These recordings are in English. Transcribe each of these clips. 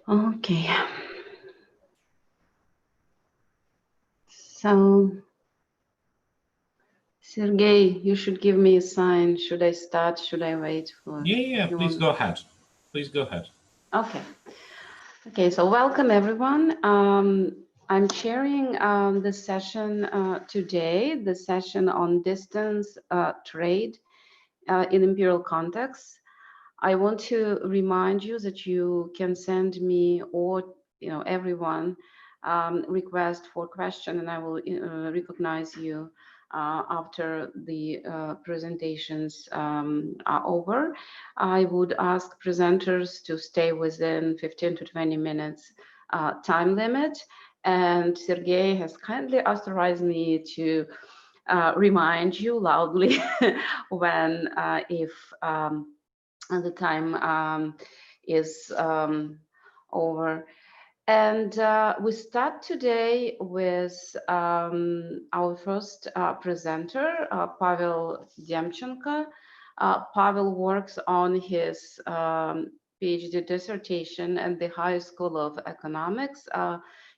Okay. So, Sergey, you should give me a sign. Should I start? Should I wait for Yeah, you? please go ahead. Please go ahead. Okay. Okay, so welcome everyone. I'm chairing the session today, the session on distance trade in imperial context. I want to remind you that you can send me or everyone request for question, and I will recognize you after the presentations are over. I would ask presenters to stay within 15 to 20 minutes time limit, and Sergey has kindly authorized me to remind you loudly when if the time is over. And we start today with our first presenter, Pavel Demchenko. Pavel works on his PhD dissertation at the High School of Economics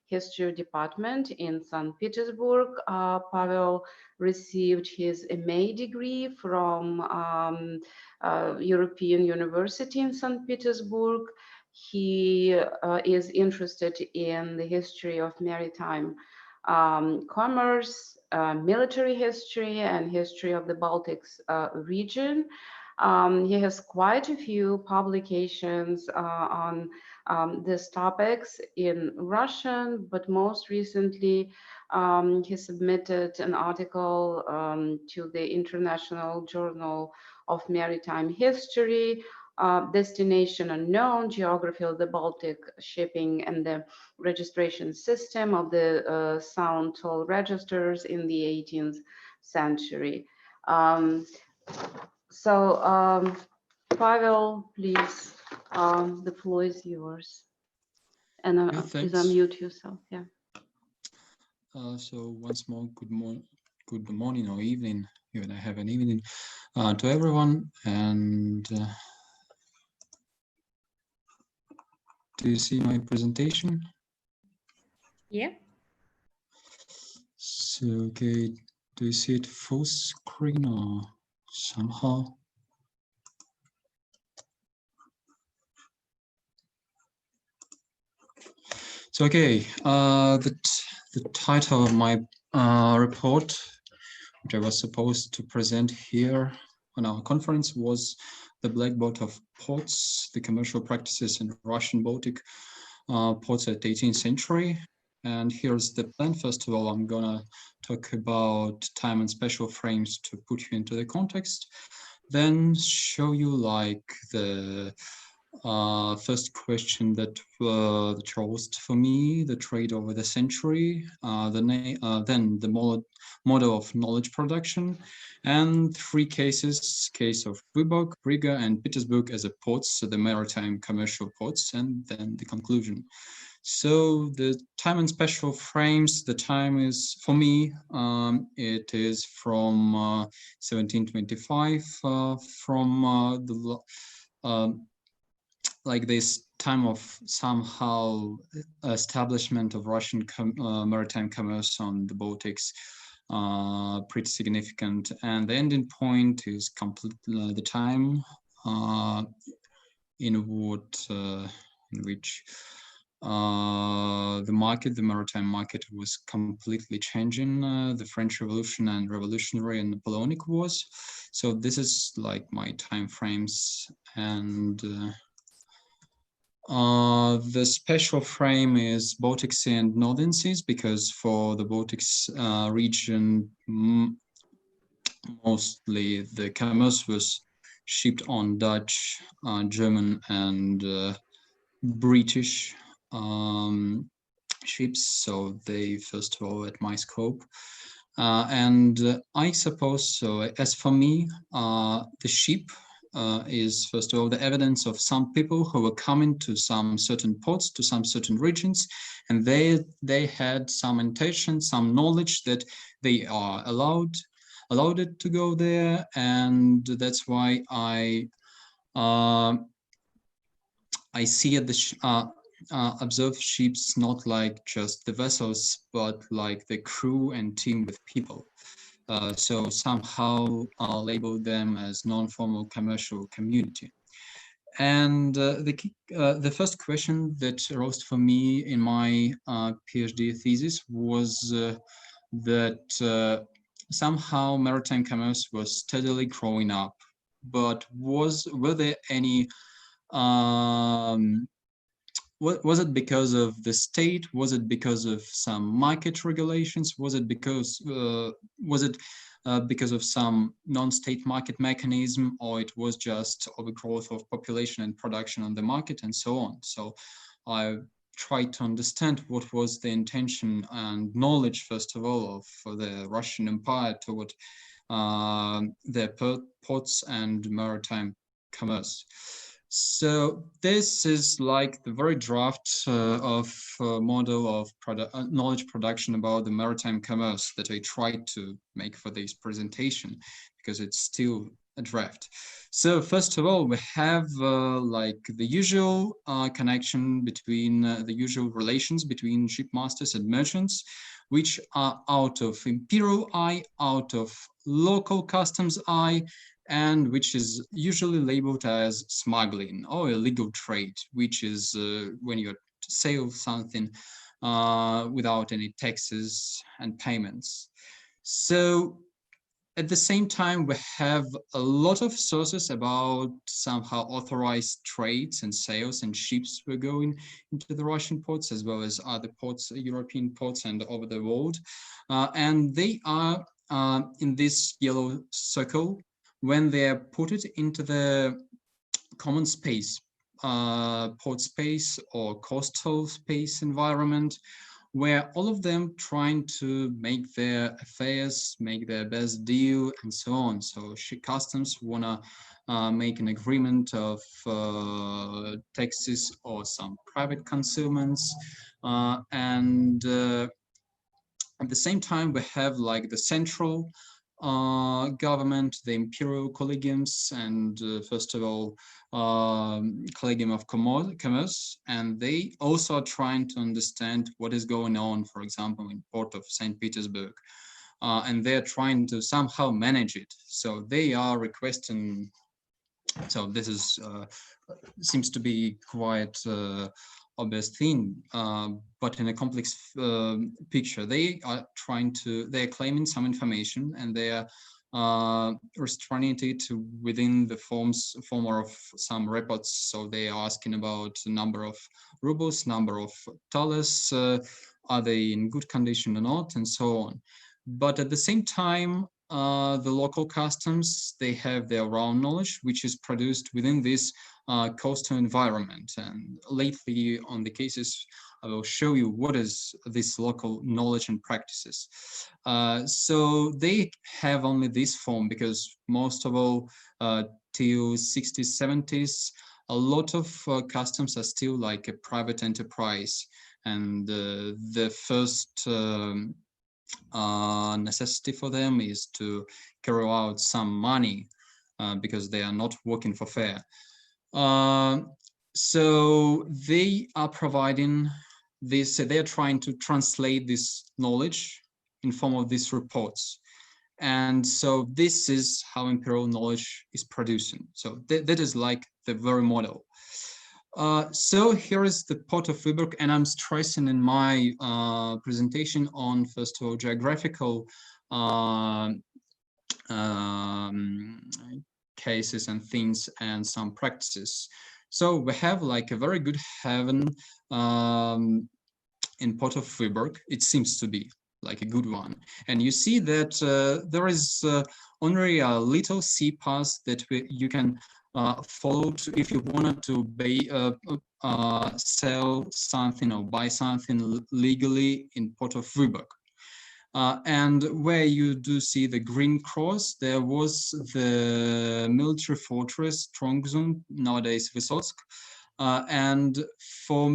History Department in St. Petersburg. Pavel received his MA degree from European University in St. Petersburg. He is interested in the history of maritime commerce, military history, and history of the Baltic region. He has quite a few publications on these topics in Russian, but most recently he submitted an article to the International Journal of Maritime History, Destination Unknown, Geography of the Baltic Shipping and the Registration System of the Sound Toll Registers in the 18th century. Pavel, please, the floor is yours. And please unmute yourself. Yeah. So once more, good morning or evening, even I have an evening to everyone. And do you see my presentation? Yeah. So, okay, do you see it full screen or somehow? So, okay, the title of my report, which I was supposed to present here on our conference, was The Black Boat of Ports, the Commercial Practices in Russian Baltic Ports at the 18th century. And here's the plan. First of all, I'm gonna talk about time and special frames to put you into the context, then show you like the first question that chose for me, the trade over the century, then the model of knowledge production, and three cases, case of Vyborg, Riga, and Petersburg as a ports, so the maritime commercial ports, and then the conclusion. So the time and special frames, the time is, for me, it is from 1725, from like this time of somehow establishment of Russian maritime commerce on the Baltics, pretty significant. And the ending point is completely the time in which the maritime market was completely changing, the French Revolution and Revolutionary and Napoleonic Wars. So this is like my time frames, and the special frame is Baltic Sea and Northern Seas, because for the Baltics region, mostly the commerce was shipped on Dutch, German, and British ships. So they, first of all, at my scope. And I suppose so. As for me, the ship is, first of all, the evidence of some people who were coming to some certain ports, to some certain regions, and they had some intention, some knowledge that they are allowed it to go there, and that's why I see at the observe ships not like just the vessels, but like the crew and team with people. So somehow label them as non-formal commercial community. And the first question that arose for me in my PhD thesis was that somehow maritime commerce was steadily growing up, but were there any was it because of the state? Was it because of some market regulations? Was it because because of some non-state market mechanism, or it was just overgrowth of population and production on the market and so on? So I tried to understand what was the intention and knowledge, first of all, of the Russian Empire toward their ports and maritime commerce. So this is like the very draft of model of knowledge production about the maritime commerce that I tried to make for this presentation, because it's still a draft. So first of all, we have like the usual connection between the usual relations between shipmasters and merchants, which are out of imperial eye, out of local customs eye, and which is usually labeled as smuggling or illegal trade, which is when you sell something without any taxes and payments. So at the same time, we have a lot of sources about somehow authorized trades and sales, and ships were going into the Russian ports as well as other ports, European ports and over the world. And they are in this yellow circle when they are put it into the common space, port space or coastal space environment, where all of them trying to make their affairs, make their best deal, and so on. So customs wanna make an agreement of taxes or some private concealments, and at the same time we have like the central government, the imperial collegiums, and first of all, Collegium of Commerce, and they also are trying to understand what is going on, for example, in port of St. Petersburg, and they're trying to somehow manage it. So they are requesting, so this is seems to be quite obvious thing, but in a complex picture, they are they're claiming some information, and they are restraining it within the form of some reports. So they are asking about the number of rubles, number of dollars, are they in good condition or not, and so on. But at the same time, the local customs, they have their own knowledge, which is produced within this coastal environment. And lately on the cases, I will show you what is this local knowledge and practices. So they have only this form, because most of all, till 60s, 70s, a lot of customs are still like a private enterprise. And the first necessity for them is to carry out some money, because they are not working for fair. So they are providing this, they're trying to translate this knowledge in form of these reports. And so this is how imperial knowledge is producing. So that is like the very model. So here is the port of Viborg, and I'm stressing in my presentation on, first of all, geographical cases and things and some practices. So we have like a very good haven in port of Viborg. It seems to be like a good one. And you see that there is only a little sea pass that you can follow if you wanted to sell something or buy something legally in port of Viborg. And where you do see the green cross, there was the military fortress Strongzund, nowadays Vysotsk. And for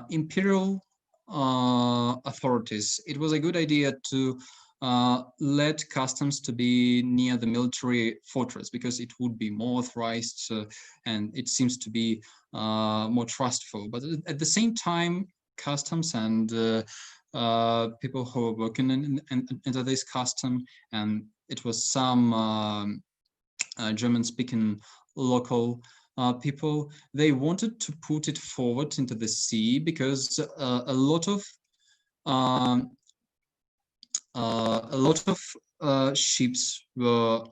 imperial authorities, it was a good idea to led customs to be near the military fortress because it would be more authorized and it seems to be more trustful. But at the same time, customs and people who were working into this custom, and it was some German-speaking local people, they wanted to put it forward into the sea because a lot of ships were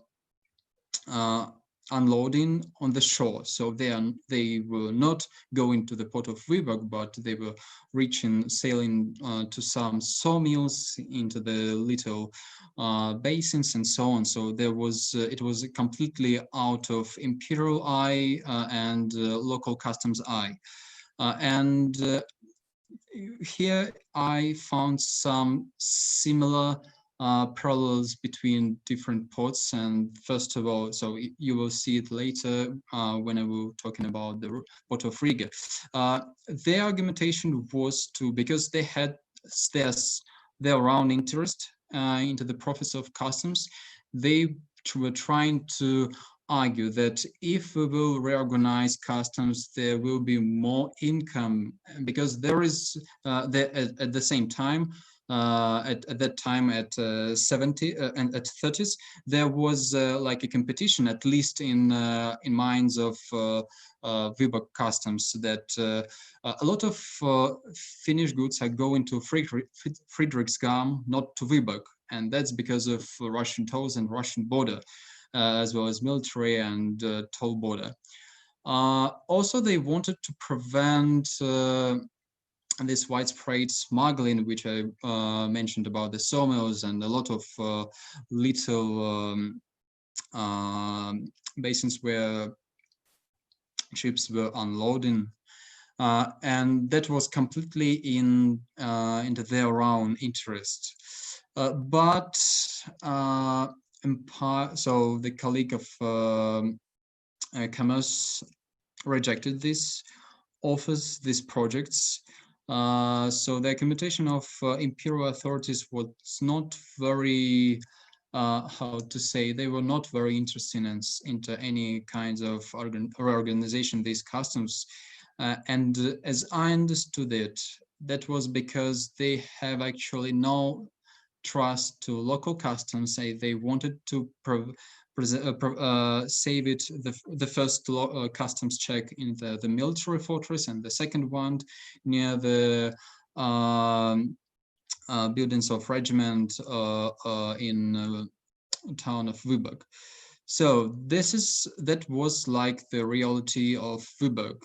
unloading on the shore, so they were not going to the port of Viborg, but they were sailing to some sawmills into the little basins and so on. So there was it was completely out of imperial eye and local customs eye, and here I found some similar parallels between different ports. And first of all, so you will see it later when I will talking about the port of Riga. Their argumentation was because they had their own interest into the profits of customs. They were trying to argue that if we will reorganize customs, there will be more income, because there is at the same time at that time at 70 and at 30s, there was like a competition, at least in minds of Viborg customs, that a lot of Finnish goods are going to Friedrichshafen, not to Viborg, and that's because of Russian tolls and Russian border, as well as military and toll border. Also, they wanted to prevent this widespread smuggling, which I mentioned about the sawmills and a lot of little basins where ships were unloading, and that was completely into their own interest. But so the colleague of commerce rejected these offers, these projects. So the accommodation of imperial authorities was not very, how to say, they were not very interested into any kinds of reorganization, these customs. And as I understood it, that was because they have actually no trust to local customs. They wanted to save it, the first customs check in the military fortress, and the second one near the buildings of regiment in town of Viborg. So that was like the reality of Viborg.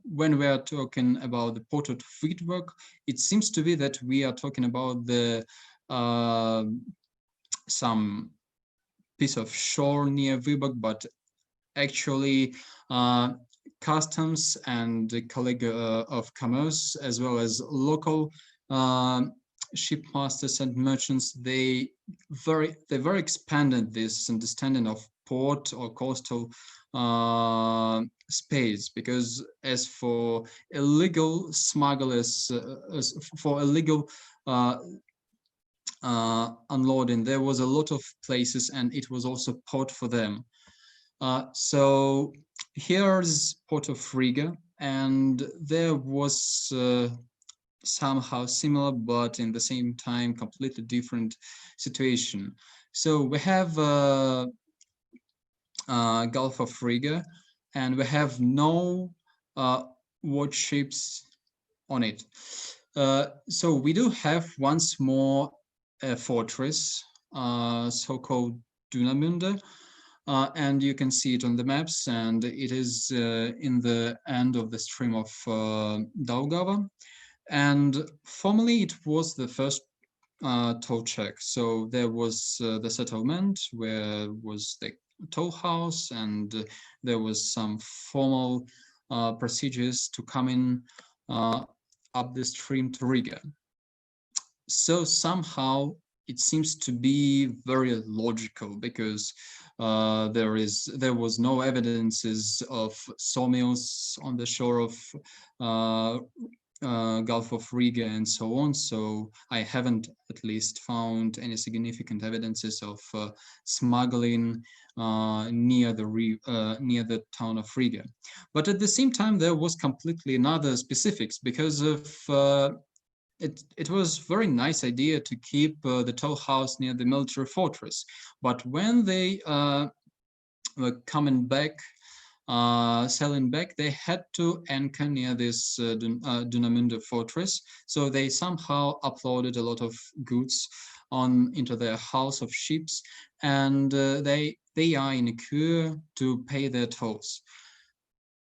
When we are talking about the port of Friedrich, it seems to be that we are talking about the some piece of shore near Viborg, but actually customs and the colleague of commerce, as well as local shipmasters and merchants, they very expanded this understanding of port or coastal space, because as for illegal smugglers, for illegal unloading, there was a lot of places, and it was also port for them. So here's port of Riga, and there was somehow similar, but in the same time completely different situation. So we have Gulf of Riga, and we have no warships on it. So we do have once more a fortress, so-called Dunamünde, and you can see it on the maps, and it is in the end of the stream of Daugava. And formerly it was the first toll check. So there was the settlement where was the toll house, and there was some formal procedures to come in up the stream to Riga. So somehow it seems to be very logical, because there was no evidences of sawmills on the shore of Gulf of Riga and so on. So I haven't at least found any significant evidences of smuggling near the town of Riga. But at the same time, there was completely another specifics because of it was very nice idea to keep the toll house near the military fortress. But when they were coming back, sailing back, they had to anchor near this Dunamunda fortress. So they somehow uploaded a lot of goods into their house of ships, and they are in a queue to pay their tolls.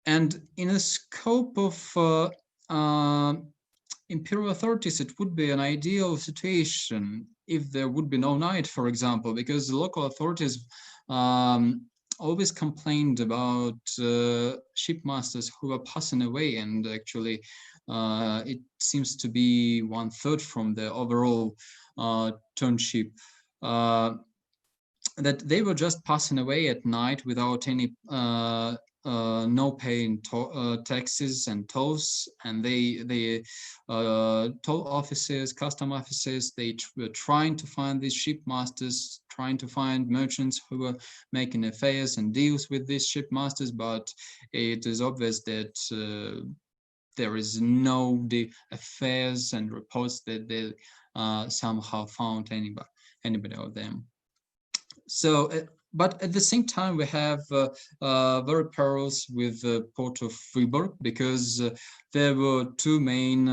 And in the scope of Imperial authorities, it would be an ideal situation if there would be no night, for example, because the local authorities always complained about shipmasters who were passing away, and actually it seems to be 1/3 from the overall turnship, that they were just passing away at night without any no paying taxes and tolls, and they toll officers, custom officers, they were trying to find these shipmasters, trying to find merchants who were making affairs and deals with these shipmasters, but it is obvious that there is no affairs and reports that they somehow found anybody of them. So, but at the same time, we have very perils with the port of Viborg, because there were two main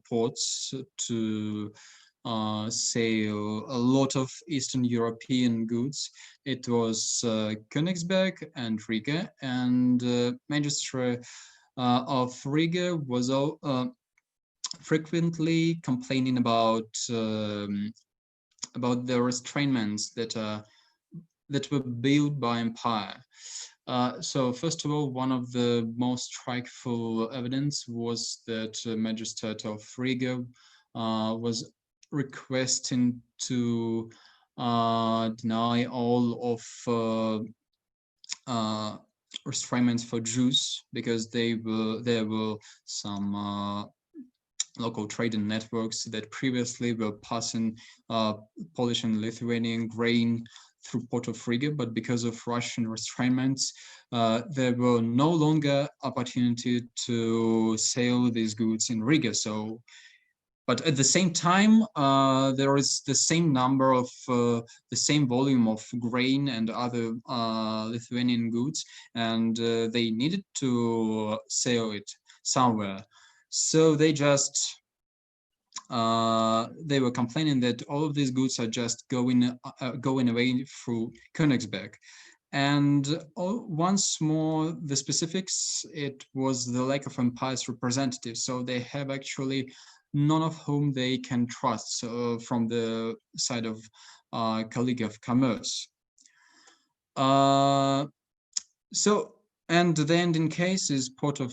ports to sail a lot of Eastern European goods. It was Königsberg and Riga, and Magistrate of Riga was frequently complaining about the restraints that were built by Empire. So first of all, one of the most strikeful evidence was that Magistrate of Riga was requesting to deny all of restraints for Jews, because there were some local trading networks that previously were passing Polish and Lithuanian grain through Port of Riga, but because of Russian restraints, there were no longer opportunity to sail these goods in Riga. So, but at the same time, there is the same number of the same volume of grain and other Lithuanian goods, and they needed to sail it somewhere. So they just they were complaining that all of these goods are just going away through Königsberg. And once more, the specifics, it was the lack of Empire's representatives. So they have actually none of whom they can trust from the side of Colleague of Commerce. So, and the ending case is Port of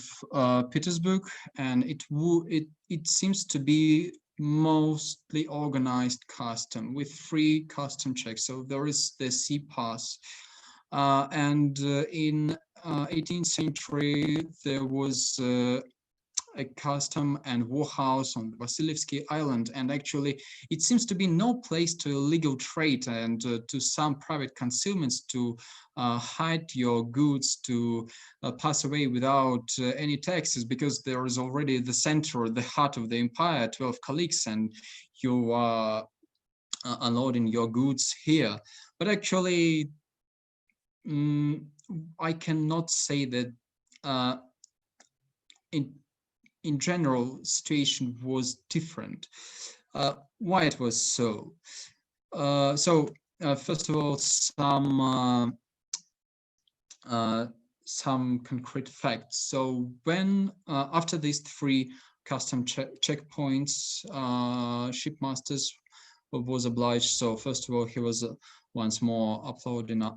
Petersburg, and it seems to be mostly organized custom with free custom checks. So there is the sea pass, and in 18th century there was a custom and warehouse on Vasilievsky Island, and actually it seems to be no place to illegal trade and to some private concealments to hide your goods, to pass away without any taxes, because there is already the center, the heart of the empire, 12 colleagues, and you are unloading your goods here. But actually, I cannot say that in general, situation was different. Why it was so? First of all, some concrete facts. So when after these three custom checkpoints, shipmasters was obliged. So first of all, he was once more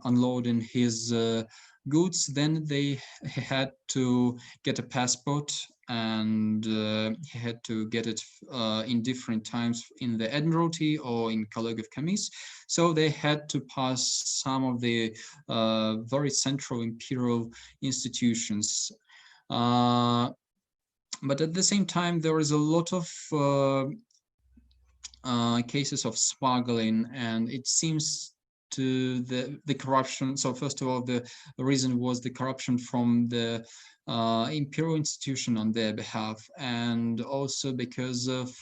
unloading his goods. Then he had to get a passport, and he had to get it in different times in the Admiralty or in Colleague of Commerce. So they had to pass some of the very central imperial institutions. but at the same time, there is a lot of cases of smuggling, and it seems to the corruption. So first of all, the reason was the corruption from the imperial institution on their behalf, and also because of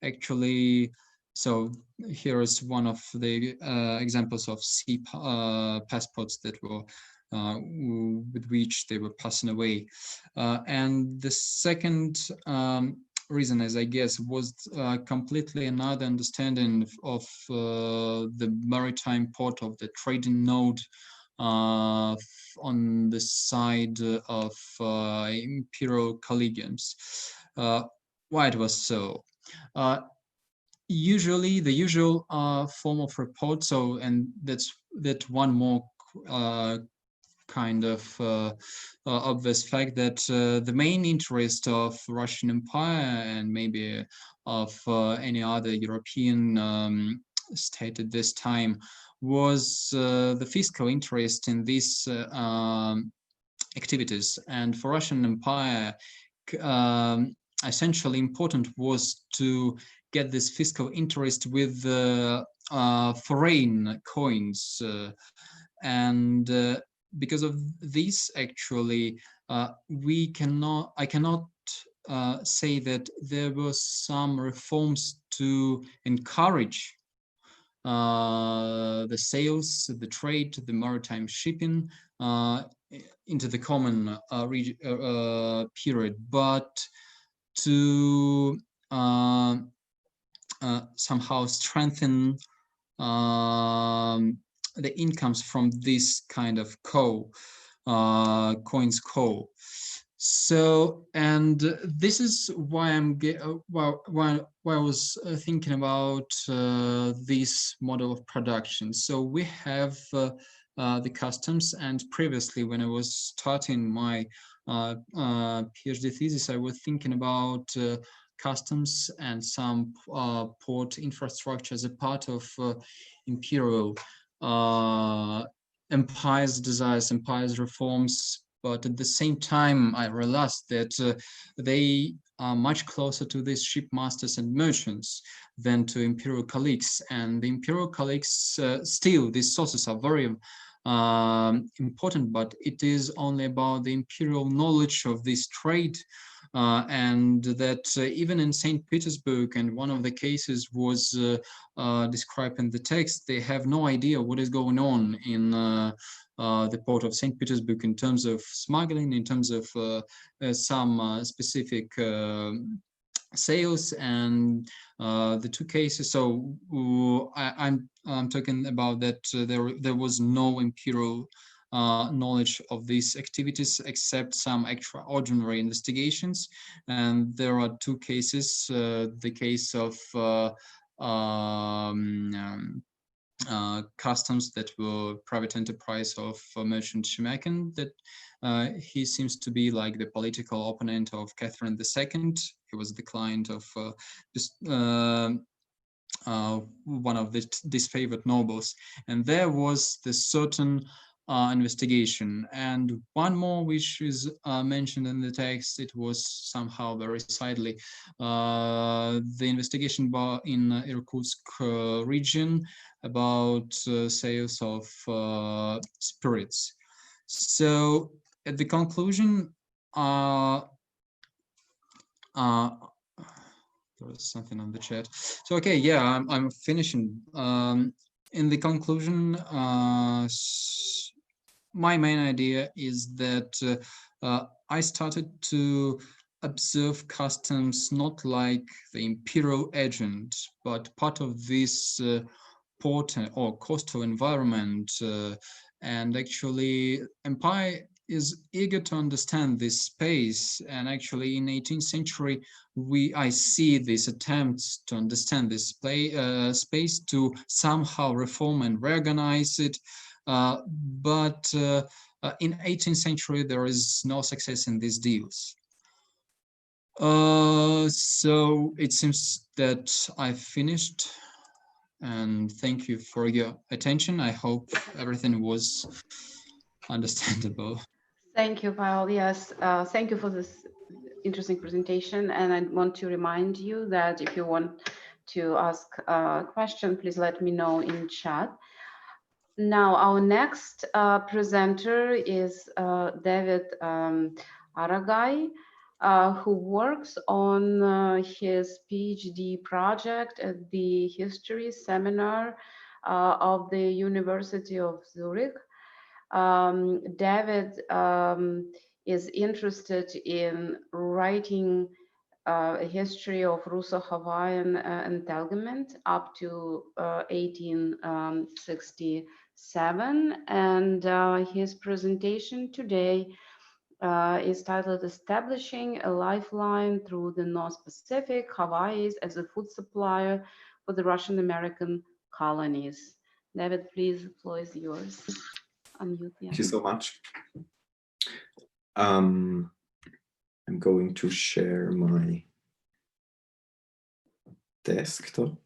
actually. So here is one of the examples of sea passports that were with which they were passing away, and the second reason, as I guess, was completely another understanding of the maritime port of the trading node on the side of imperial collegiums. Why it was so? Usually, the usual form of report. So, and that's one more kind of obvious fact that the main interest of Russian Empire and maybe of any other European state at this time was the fiscal interest in these activities. And for Russian Empire, essentially important was to get this fiscal interest with foreign coins, and because of this, actually, I cannot say that there were some reforms to encourage the sales, the trade, the maritime shipping into the common period, but to somehow strengthen the incomes from this kind of coins. So, and this is why why I was thinking about this model of production. So we have the customs, and previously when I was starting my PhD thesis, I was thinking about customs and some port infrastructure as a part of imperial empire's desires, empire's reforms. But at the same time, I realized that they are much closer to these shipmasters and merchants than to imperial colleagues. And the imperial colleagues, still, these sources are very important, but it is only about the imperial knowledge of this trade. And that even in St. Petersburg, and one of the cases was described in the text, they have no idea what is going on in the port of St. Petersburg in terms of smuggling, in terms of some specific sales, and the two cases. So I'm talking about that there was no imperial knowledge of these activities except some extraordinary investigations, and there are two cases. The case of customs that were private enterprise of merchant Shemekin, that he seems to be like the political opponent of Catherine II. He was the client of one of the disfavored nobles, and there was the certain investigation. And one more which is mentioned in the text, it was somehow very sidely, the investigation in Irkutsk region about sales of spirits. So at the conclusion, there was something on the chat. So okay, yeah, I'm finishing. In the conclusion, my main idea is that I started to observe customs not like the imperial agent, but part of this port or coastal environment. And actually, empire is eager to understand this space. And actually, in 18th century, I see these attempts to understand this space, to somehow reform and reorganize it. But in 18th century, there is no success in these deals. So it seems that I've finished, and thank you for your attention. I hope everything was understandable. Thank you, Pavel. Yes, thank you for this interesting presentation. And I want to remind you that if you want to ask a question, please let me know in chat. Now, our next presenter is David Aragai, who works on his PhD project at the History Seminar of the University of Zurich. David is interested in writing a history of Russo-Hawaiian entanglement up to 1867, and his presentation today is titled "Establishing a Lifeline Through the North Pacific, Hawaii as a Food Supplier for the Russian-American Colonies." David, please, the floor is yours. Unmute, yeah. Thank you so much. I'm going to share my desktop.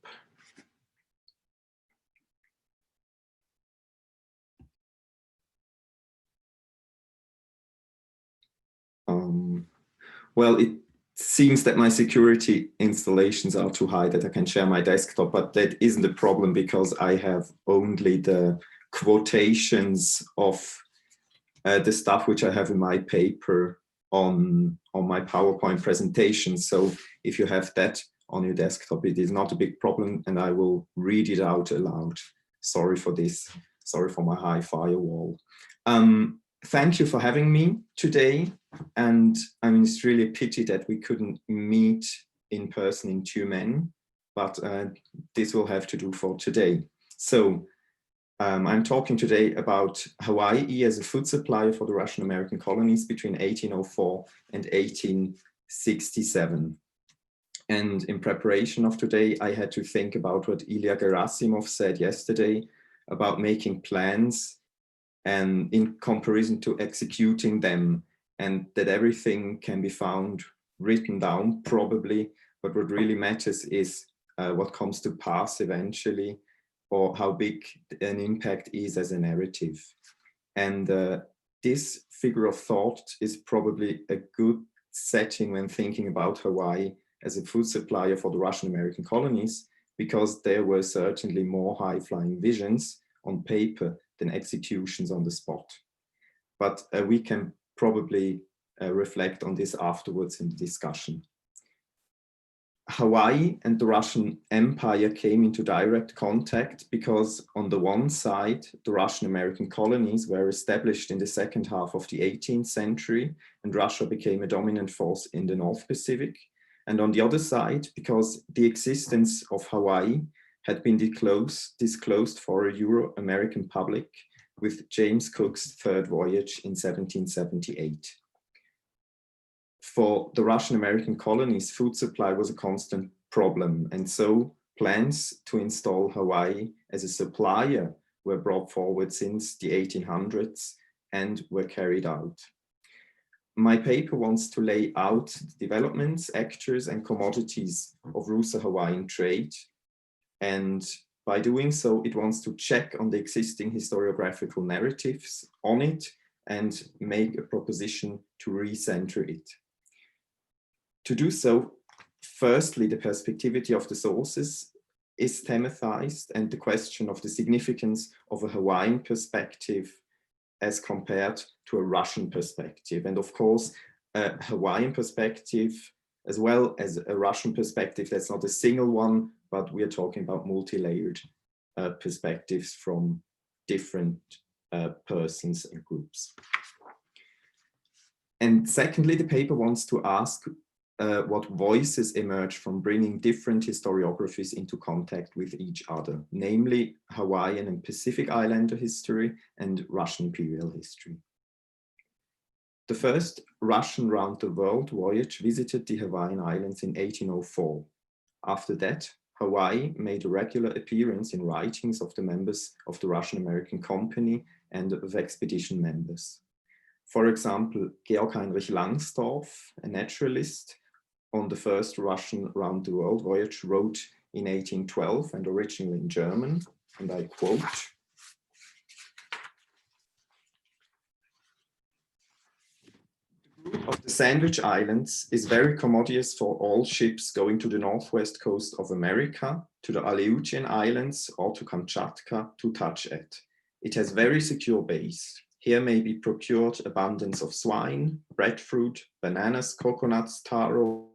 Well, it seems that my security installations are too high that I can share my desktop, but that isn't a problem because I have only the quotations of the stuff which I have in my paper on my PowerPoint presentation. So if you have that on your desktop, it is not a big problem, and I will read it out aloud. Sorry for this. Sorry for my high firewall. Thank you for having me today. And I mean, it's really a pity that we couldn't meet in person in Tyumen, but this will have to do for today. So I'm talking today about Hawaii as a food supplier for the Russian-American colonies between 1804 and 1867. And in preparation of today, I had to think about what Ilya Gerasimov said yesterday about making plans and in comparison to executing them, and that everything can be found written down probably, but what really matters is what comes to pass eventually, or how big an impact is as a narrative. And this figure of thought is probably a good setting when thinking about Hawaii as a food supplier for the Russian-American colonies, because there were certainly more high-flying visions on paper than executions on the spot. But we can probably reflect on this afterwards in the discussion. Hawaii and the Russian Empire came into direct contact because on the one side, the Russian-American colonies were established in the second half of the 18th century, and Russia became a dominant force in the North Pacific. And on the other side, because the existence of Hawaii had been disclosed for a Euro-American public with James Cook's third voyage in 1778. For the Russian-American colonies, food supply was a constant problem, and so plans to install Hawaii as a supplier were brought forward since the 1800s and were carried out. My paper wants to lay out the developments, actors, and commodities of Russo-Hawaiian trade, and by doing so, it wants to check on the existing historiographical narratives on it and make a proposition to recenter it. To do so, firstly, the perspectivity of the sources is thematized, and the question of the significance of a Hawaiian perspective as compared to a Russian perspective. And of course, a Hawaiian perspective as well as a Russian perspective, that's not a single one, but we are talking about multi-layered perspectives from different persons and groups. And secondly, the paper wants to ask what voices emerge from bringing different historiographies into contact with each other, namely Hawaiian and Pacific Islander history and Russian imperial history. The first Russian round-the-world voyage visited the Hawaiian Islands in 1804. After that, Hawaii made a regular appearance in writings of the members of the Russian-American Company and of expedition members. For example, Georg Heinrich Langsdorff, a naturalist, on the first Russian round-the-world voyage wrote in 1812 and originally in German, and I quote, Sandwich Islands is very commodious for all ships going to the northwest coast of America, to the Aleutian Islands, or to Kamchatka to touch at. It has very secure base. Here may be procured abundance of swine, breadfruit, bananas, coconuts, taro,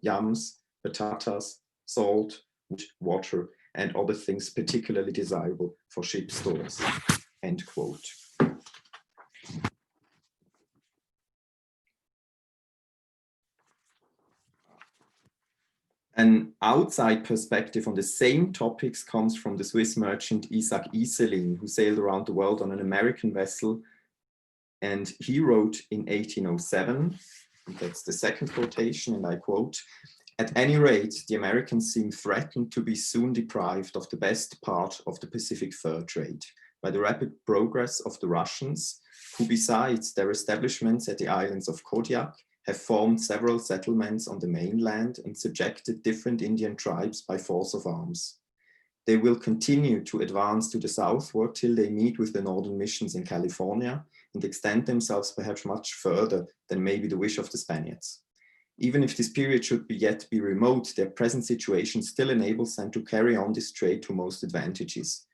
yams, patatas, salt, water, and other things particularly desirable for ship stores. End quote. An outside perspective on the same topics comes from the Swiss merchant Isaac Iselin, who sailed around the world on an American vessel. And he wrote in 1807, that's the second quotation, and I quote, "At any rate, the Americans seem threatened to be soon deprived of the best part of the Pacific fur trade by the rapid progress of the Russians, who besides their establishments at the islands of Kodiak, have formed several settlements on the mainland and subjected different Indian tribes by force of arms. They will continue to advance to the southward till they meet with the northern missions in California and extend themselves perhaps much further than may be the wish of the Spaniards. Even if this period should yet be remote, their present situation still enables them to carry on this trade to most advantages.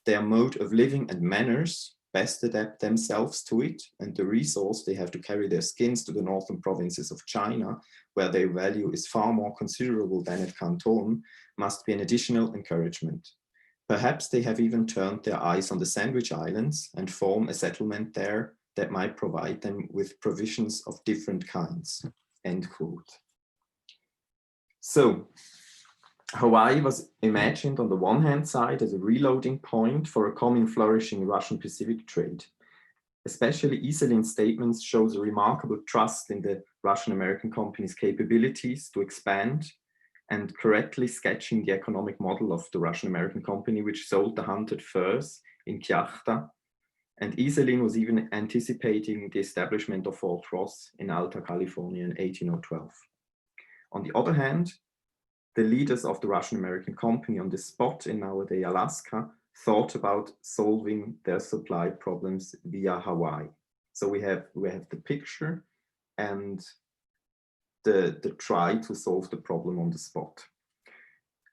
Their mode of living and manners best adapt themselves to it, and the resource they have to carry their skins to the northern provinces of China, where their value is far more considerable than at Canton, must be an additional encouragement. Perhaps they have even turned their eyes on the Sandwich Islands and form a settlement there that might provide them with provisions of different kinds." End quote. So, Hawaii was imagined on the one hand side as a reloading point for a coming flourishing Russian Pacific trade. Especially Iselin's statements shows a remarkable trust in the Russian-American company's capabilities to expand, and correctly sketching the economic model of the Russian-American company, which sold the hunted furs in Kiachta. And Iselin was even anticipating the establishment of Fort Ross in Alta California in 1812. On the other hand, the leaders of the Russian-American company on the spot in nowadays Alaska thought about solving their supply problems via Hawaii. So we have the picture and the try to solve the problem on the spot.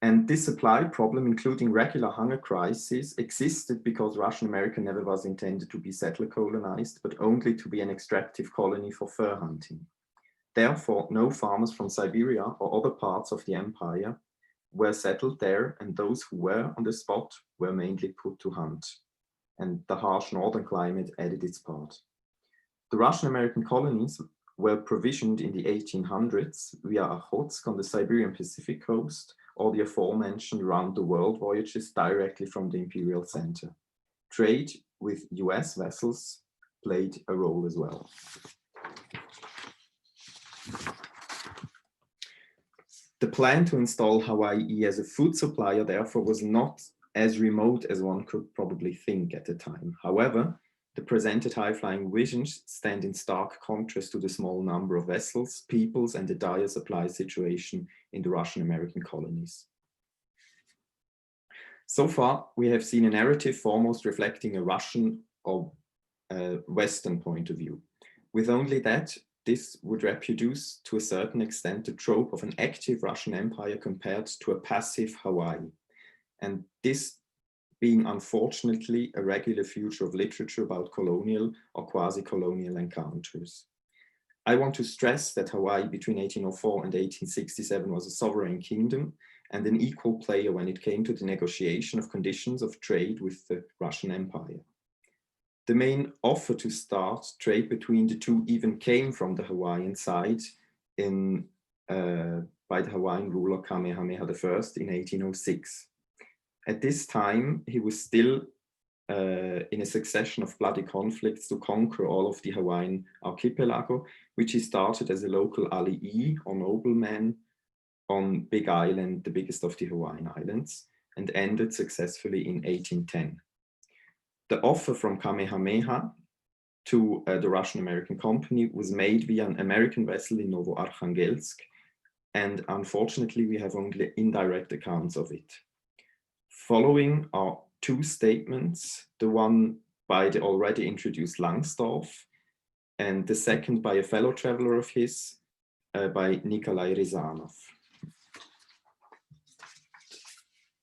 And this supply problem, including regular hunger crises, existed because Russian America never was intended to be settler colonized, but only to be an extractive colony for fur hunting. Therefore, no farmers from Siberia or other parts of the empire were settled there, and those who were on the spot were mainly put to hunt. And the harsh northern climate added its part. The Russian-American colonies were provisioned in the 1800s via Okhotsk on the Siberian Pacific coast, or the aforementioned round-the-world voyages directly from the Imperial Center. Trade with US vessels played a role as well. The plan to install Hawaii as a food supplier, therefore, was not as remote as one could probably think at the time. However, the presented high-flying visions stand in stark contrast to the small number of vessels, peoples, and the dire supply situation in the Russian-American colonies. So far, we have seen a narrative foremost reflecting a Russian or Western point of view. With only that, this would reproduce to a certain extent the trope of an active Russian empire compared to a passive Hawaii. And this being unfortunately a regular feature of literature about colonial or quasi-colonial encounters. I want to stress that Hawaii between 1804 and 1867 was a sovereign kingdom and an equal player when it came to the negotiation of conditions of trade with the Russian Empire. The main offer to start trade between the two even came from the Hawaiian side by the Hawaiian ruler Kamehameha I in 1806. At this time, he was still in a succession of bloody conflicts to conquer all of the Hawaiian archipelago, which he started as a local ali'i, or nobleman, on Big Island, the biggest of the Hawaiian Islands, and ended successfully in 1810. The offer from Kamehameha to the Russian-American company was made via an American vessel in Novoarkhangelsk, and unfortunately we have only indirect accounts of it. Following are two statements, the one by the already introduced Langsdorff, and the second by a fellow traveler of his, by Nikolai Ryazanov.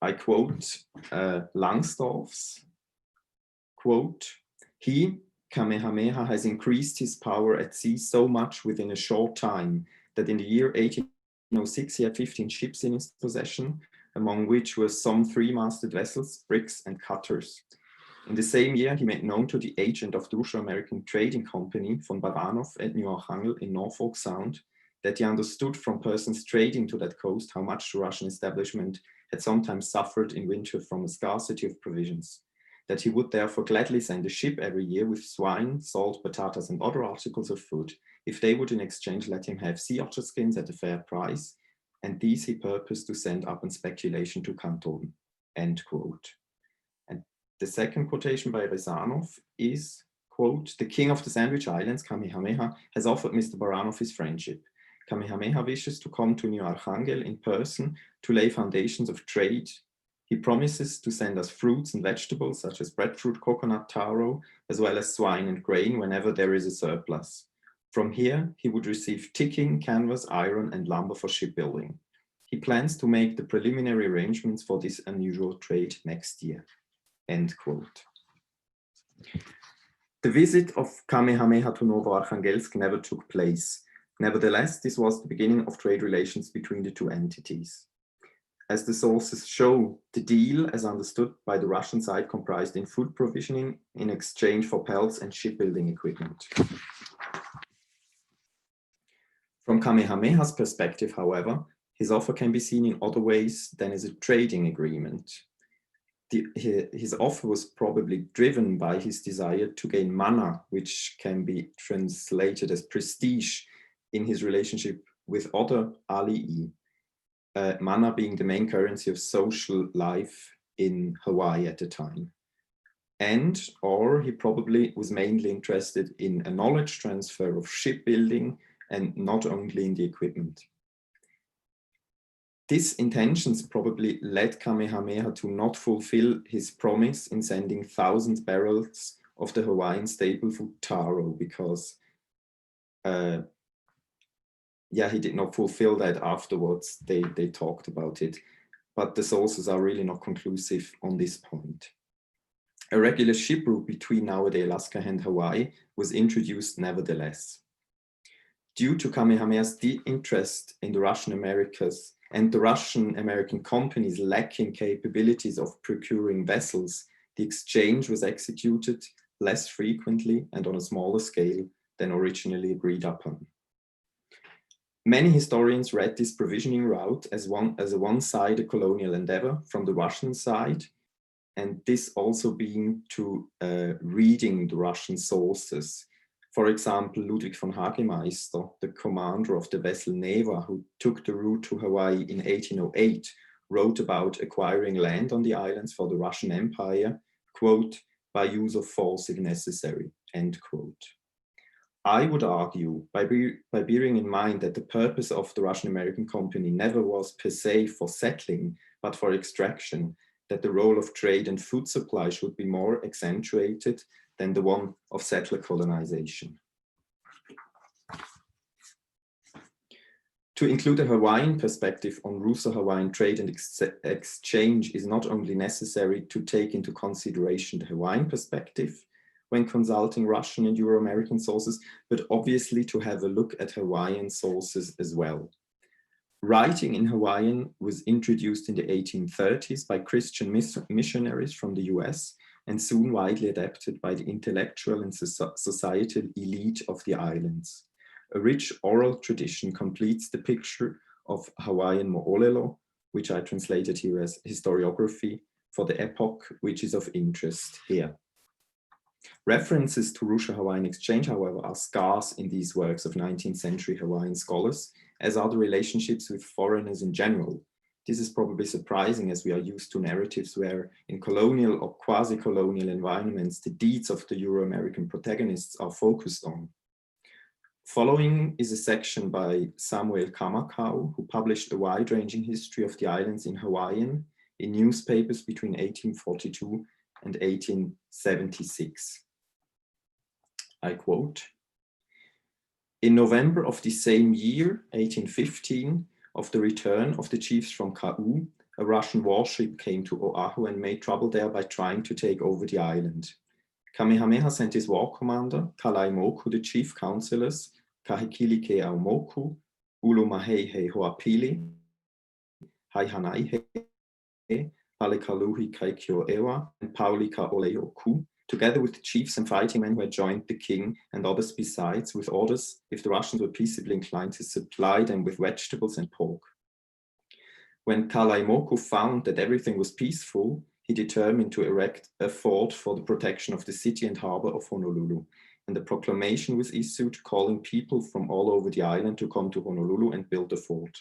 I quote Langsdorff's, quote, "He, Kamehameha, has increased his power at sea so much within a short time that in the year 1806 he had 15 ships in his possession, among which were some 3-masted vessels, brigs, and cutters. In the same year, he made known to the agent of the Russo-American Trading Company, von Baranov at New Archangel in Norfolk Sound, that he understood from persons trading to that coast how much the Russian establishment had sometimes suffered in winter from a scarcity of provisions, that he would therefore gladly send a ship every year with swine, salt, potatoes, and other articles of food, if they would in exchange let him have sea otter skins at a fair price, and these he purposed to send up in speculation to Canton." End quote. And the second quotation by Ryazanov is, quote, "The king of the Sandwich Islands, Kamehameha, has offered Mr. Baranov his friendship. Kamehameha wishes to come to New Archangel in person to lay foundations of trade. He promises to send us fruits and vegetables such as breadfruit, coconut, taro, as well as swine and grain whenever there is a surplus. From here, he would receive ticking, canvas, iron, and lumber for shipbuilding. He plans to make the preliminary arrangements for this unusual trade next year." End quote. The visit of Kamehameha to Novoarkhangelsk never took place. Nevertheless, this was the beginning of trade relations between the two entities. As the sources show, the deal, as understood by the Russian side, comprised in food provisioning in exchange for pelts and shipbuilding equipment. From Kamehameha's perspective, however, his offer can be seen in other ways than as a trading agreement. His offer was probably driven by his desire to gain mana, which can be translated as prestige, in his relationship with other alii, mana being the main currency of social life in Hawaii at the time. Or he probably was mainly interested in a knowledge transfer of shipbuilding and not only in the equipment. These intentions probably led Kamehameha to not fulfill his promise in sending 1,000 barrels of the Hawaiian staple food taro, because he did not fulfill that afterwards. They talked about it, but the sources are really not conclusive on this point. A regular ship route between nowadays Alaska and Hawaii was introduced nevertheless. Due to Kamehameha's deep interest in the Russian Americas and the Russian-American companies lacking capabilities of procuring vessels, the exchange was executed less frequently and on a smaller scale than originally agreed upon. Many historians read this provisioning route as a one-sided colonial endeavor from the Russian side, and this also being to reading the Russian sources. For example, Ludwig von Hagemeister, the commander of the vessel Neva, who took the route to Hawaii in 1808, wrote about acquiring land on the islands for the Russian Empire, quote, "by use of force if necessary," end quote. I would argue, by bearing in mind that the purpose of the Russian-American company never was per se for settling, but for extraction, that the role of trade and food supply should be more accentuated than the one of settler colonization. To include a Hawaiian perspective on Russo-Hawaiian trade and exchange is not only necessary to take into consideration the Hawaiian perspective when consulting Russian and Euro-American sources, but obviously to have a look at Hawaiian sources as well. Writing in Hawaiian was introduced in the 1830s by Christian missionaries from the US and soon widely adapted by the intellectual and societal elite of the islands. A rich oral tradition completes the picture of Hawaiian mo'olelo, which I translated here as historiography for the epoch which is of interest here. References to Russo-Hawaiian exchange, however, are scarce in these works of 19th century Hawaiian scholars, as are the relationships with foreigners in general. This is probably surprising, as we are used to narratives where in colonial or quasi-colonial environments, the deeds of the Euro-American protagonists are focused on. Following is a section by Samuel Kamakau, who published a wide-ranging history of the islands in Hawaiian in newspapers between 1842 and 1876. I quote, In November of the same year, 1815, of the return of the chiefs from Kau, a Russian warship came to Oahu and made trouble there by trying to take over the island. Kamehameha sent his war commander, Kalaimoku, the chief councillors, Kahekili Aumoku, Ulumaheihe Hoapili, Haihanaihe, Halekaluhi Kaikio Ewa, and Paulika Oleoku, together with the chiefs and fighting men who had joined the king and others besides, with orders, if the Russians were peaceably inclined, to supply them with vegetables and pork. When Kalaimoku found that everything was peaceful, he determined to erect a fort for the protection of the city and harbor of Honolulu, and a proclamation was issued calling people from all over the island to come to Honolulu and build a fort.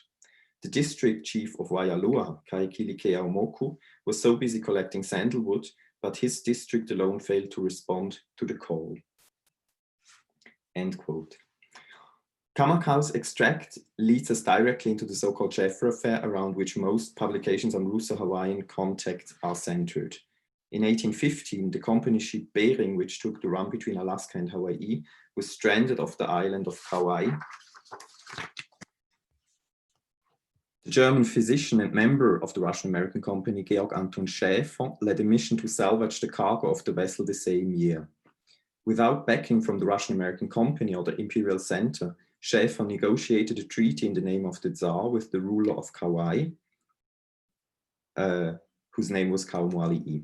The district chief of Waialua, Kaikili Aumoku, was so busy collecting sandalwood, but his district alone failed to respond to the call. End quote. Kamakau's extract leads us directly into the so-called Schaeffer affair, around which most publications on Russo-Hawaiian contact are centered. In 1815, the company ship Bering, which took the run between Alaska and Hawaii, was stranded off the island of Kauai. The German physician and member of the Russian-American company, Georg Anton Schaeffer, led a mission to salvage the cargo of the vessel the same year. Without backing from the Russian-American company or the Imperial Center, Schaeffer negotiated a treaty in the name of the Tsar with the ruler of Kauai, whose name was Kaumoali'i.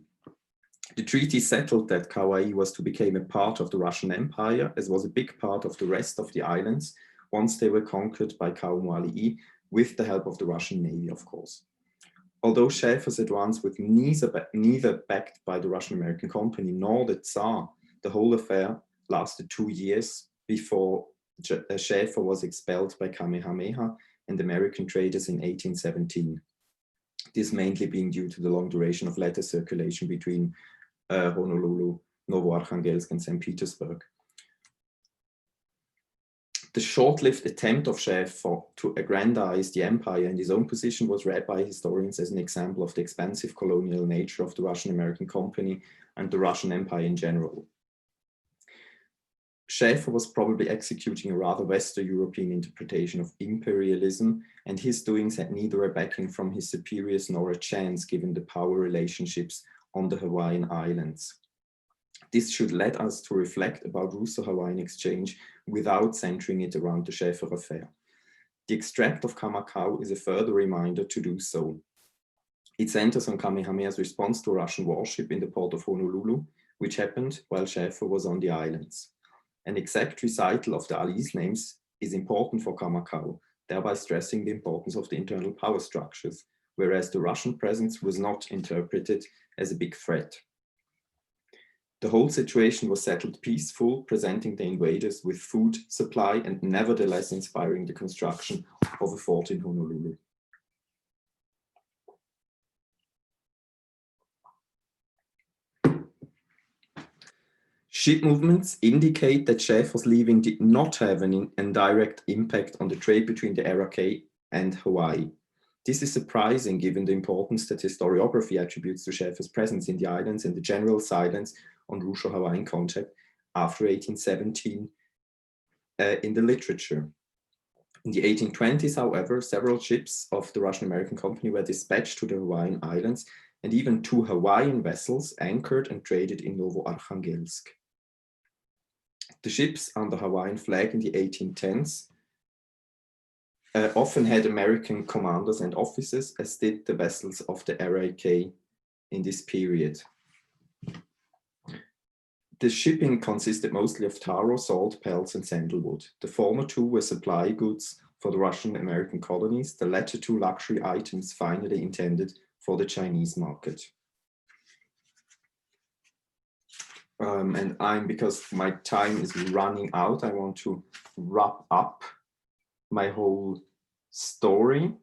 The treaty settled that Kauai was to become a part of the Russian Empire, as was a big part of the rest of the islands, once they were conquered by Kaumoali'i, with the help of the Russian Navy, of course. Although Schaeffer's advance was neither backed by the Russian-American company nor the Tsar, the whole affair lasted 2 years before Schaeffer was expelled by Kamehameha and American traders in 1817. This mainly being due to the long duration of letter circulation between Honolulu, Novoarkhangelsk, and St. Petersburg. The short-lived attempt of Schaeffer to aggrandize the empire and his own position was read by historians as an example of the expansive colonial nature of the Russian-American company and the Russian Empire in general. Schaeffer was probably executing a rather Western European interpretation of imperialism, and his doings had neither a backing from his superiors nor a chance given the power relationships on the Hawaiian Islands. This should lead us to reflect about Russo-Hawaiian exchange without centering it around the Schaeffer affair. The extract of Kamakau is a further reminder to do so. It centers on Kamehameha's response to a Russian warship in the port of Honolulu, which happened while Schaeffer was on the islands. An exact recital of the allies' names is important for Kamakau, thereby stressing the importance of the internal power structures, whereas the Russian presence was not interpreted as a big threat. The whole situation was settled peaceful, presenting the invaders with food supply and nevertheless inspiring the construction of a fort in Honolulu. Ship movements indicate that Schaeffer's leaving did not have an indirect impact on the trade between the Aragai and Hawaii. This is surprising given the importance that historiography attributes to Schaeffer's presence in the islands and the general silence on Russo-Hawaiian contact after 1817 in the literature. In the 1820s, however, several ships of the Russian-American company were dispatched to the Hawaiian Islands, and even 2 Hawaiian vessels anchored and traded in Novoarkhangelsk. The ships under Hawaiian flag in the 1810s often had American commanders and officers, as did the vessels of the Aragai in this period. The shipping consisted mostly of taro, salt, pelts, and sandalwood. The former 2 were supply goods for the Russian-American colonies, the latter 2 luxury items finally intended for the Chinese market. Because my time is running out, I want to wrap up my whole story.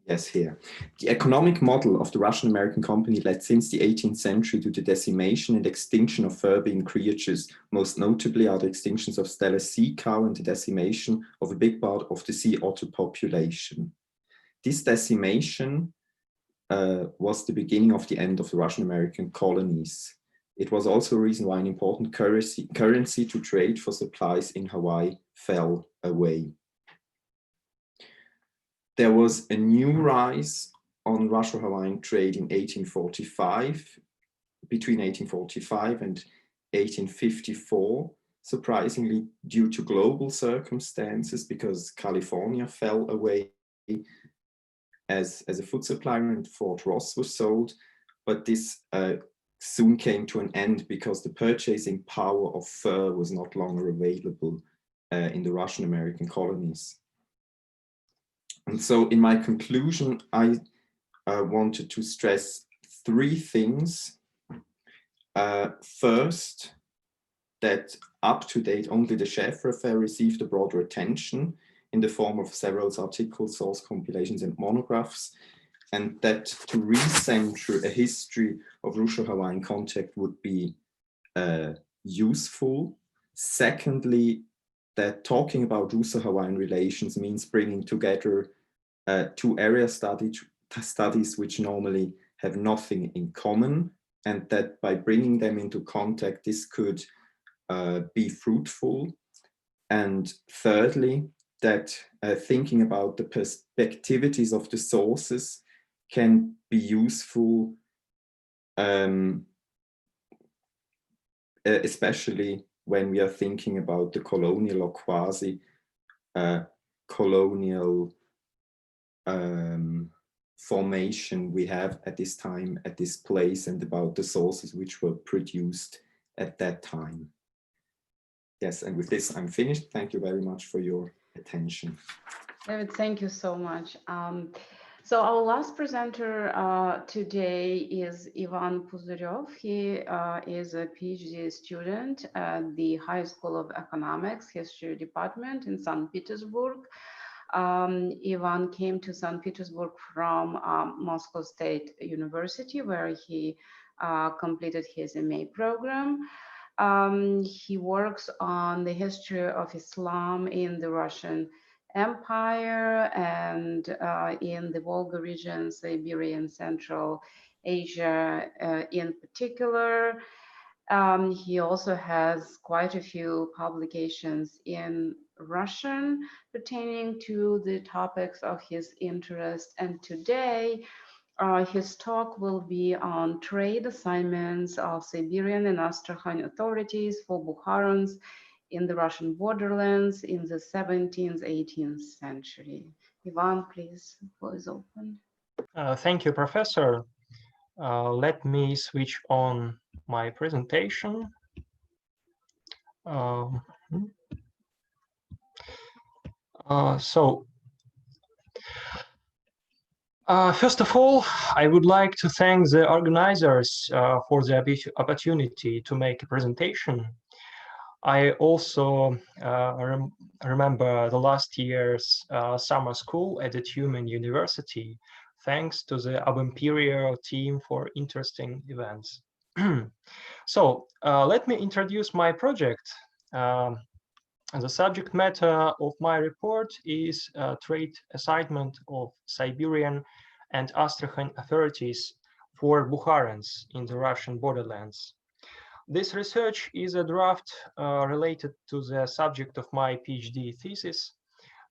Yes, here. The economic model of the Russian-American company led since the 18th century to the decimation and extinction of fur-being creatures. Most notably are the extinctions of Steller sea cow and the decimation of a big part of the sea otter population. This decimation was the beginning of the end of the Russian-American colonies. It was also a reason why an important currency to trade for supplies in Hawaii fell away. There was a new rise on Russo-Hawaiian trade in 1845, between 1845 and 1854, surprisingly due to global circumstances, because California fell away as a food supplier and Fort Ross was sold, but this soon came to an end because the purchasing power of fur was not longer available in the Russian-American colonies. And so in my conclusion, I wanted to stress three things. First, that up to date, only the Schäfer affair received a broader attention in the form of several articles, source compilations, and monographs, and that to recenter a history of Russo-Hawaiian contact would be useful. Secondly, that talking about Russo-Hawaiian relations means bringing together two area studies which normally have nothing in common, and that by bringing them into contact, this could be fruitful. And thirdly, that thinking about the perspectivities of the sources can be useful, especially when we are thinking about the colonial or quasi-colonial formation we have at this time, at this place, and about the sources which were produced at that time. Yes, and with this, I'm finished. Thank you very much for your attention. David, thank you so much. So our last presenter today is Ivan Puzyrev. He is a PhD student at the High School of Economics History Department in St. Petersburg. Ivan came to St. Petersburg from Moscow State University, where he completed his MA program. He works on the history of Islam in the Russian Empire and in the Volga region, Siberian, Central Asia in particular. He also has quite a few publications in Russian pertaining to the topics of his interest. And today, his talk will be on trade assignments of Siberian and Astrakhan authorities for Bukharans in the Russian borderlands in the 17th, 18th century. Ivan, please, the floor is open. Thank you, Professor. Let me switch on my presentation. First of all, I would like to thank the organizers for the opportunity to make a presentation. I also remember the last year's summer school at the Tyumen University, thanks to the Imperio team for interesting events. So let me introduce my project. The subject matter of my report is trade assignment of Siberian and Astrakhan authorities for Bukharans in the Russian borderlands. This research is a draft related to the subject of my PhD thesis.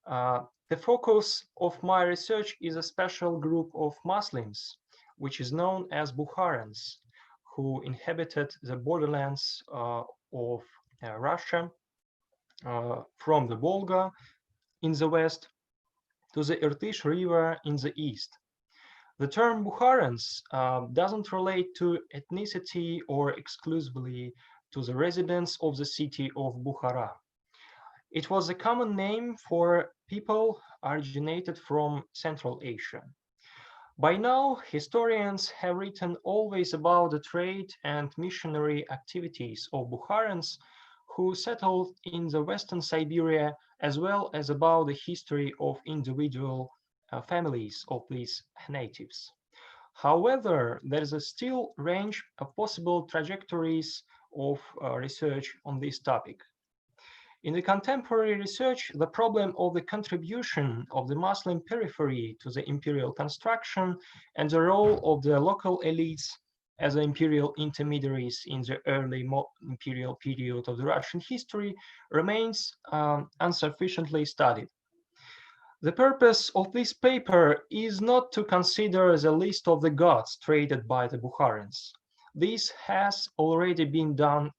The focus of my research is a special group of Muslims, which is known as Bukharans, who inhabited the borderlands of Russia from the Volga in the west to the Irtysh River in the east. The term Bukharans doesn't relate to ethnicity or exclusively to the residents of the city of Bukhara. It was a common name for people originated from Central Asia. By now, historians have written always about the trade and missionary activities of Bukharans who settled in the Western Siberia, as well as about the history of individual families of these natives. However, there is a still range of possible trajectories of research on this topic. In the contemporary research, the problem of the contribution of the Muslim periphery to the imperial construction and the role of the local elites as imperial intermediaries in the early imperial period of the Russian history remains insufficiently studied. The purpose of this paper is not to consider the list of the gods traded by the Bukharans. This has already been done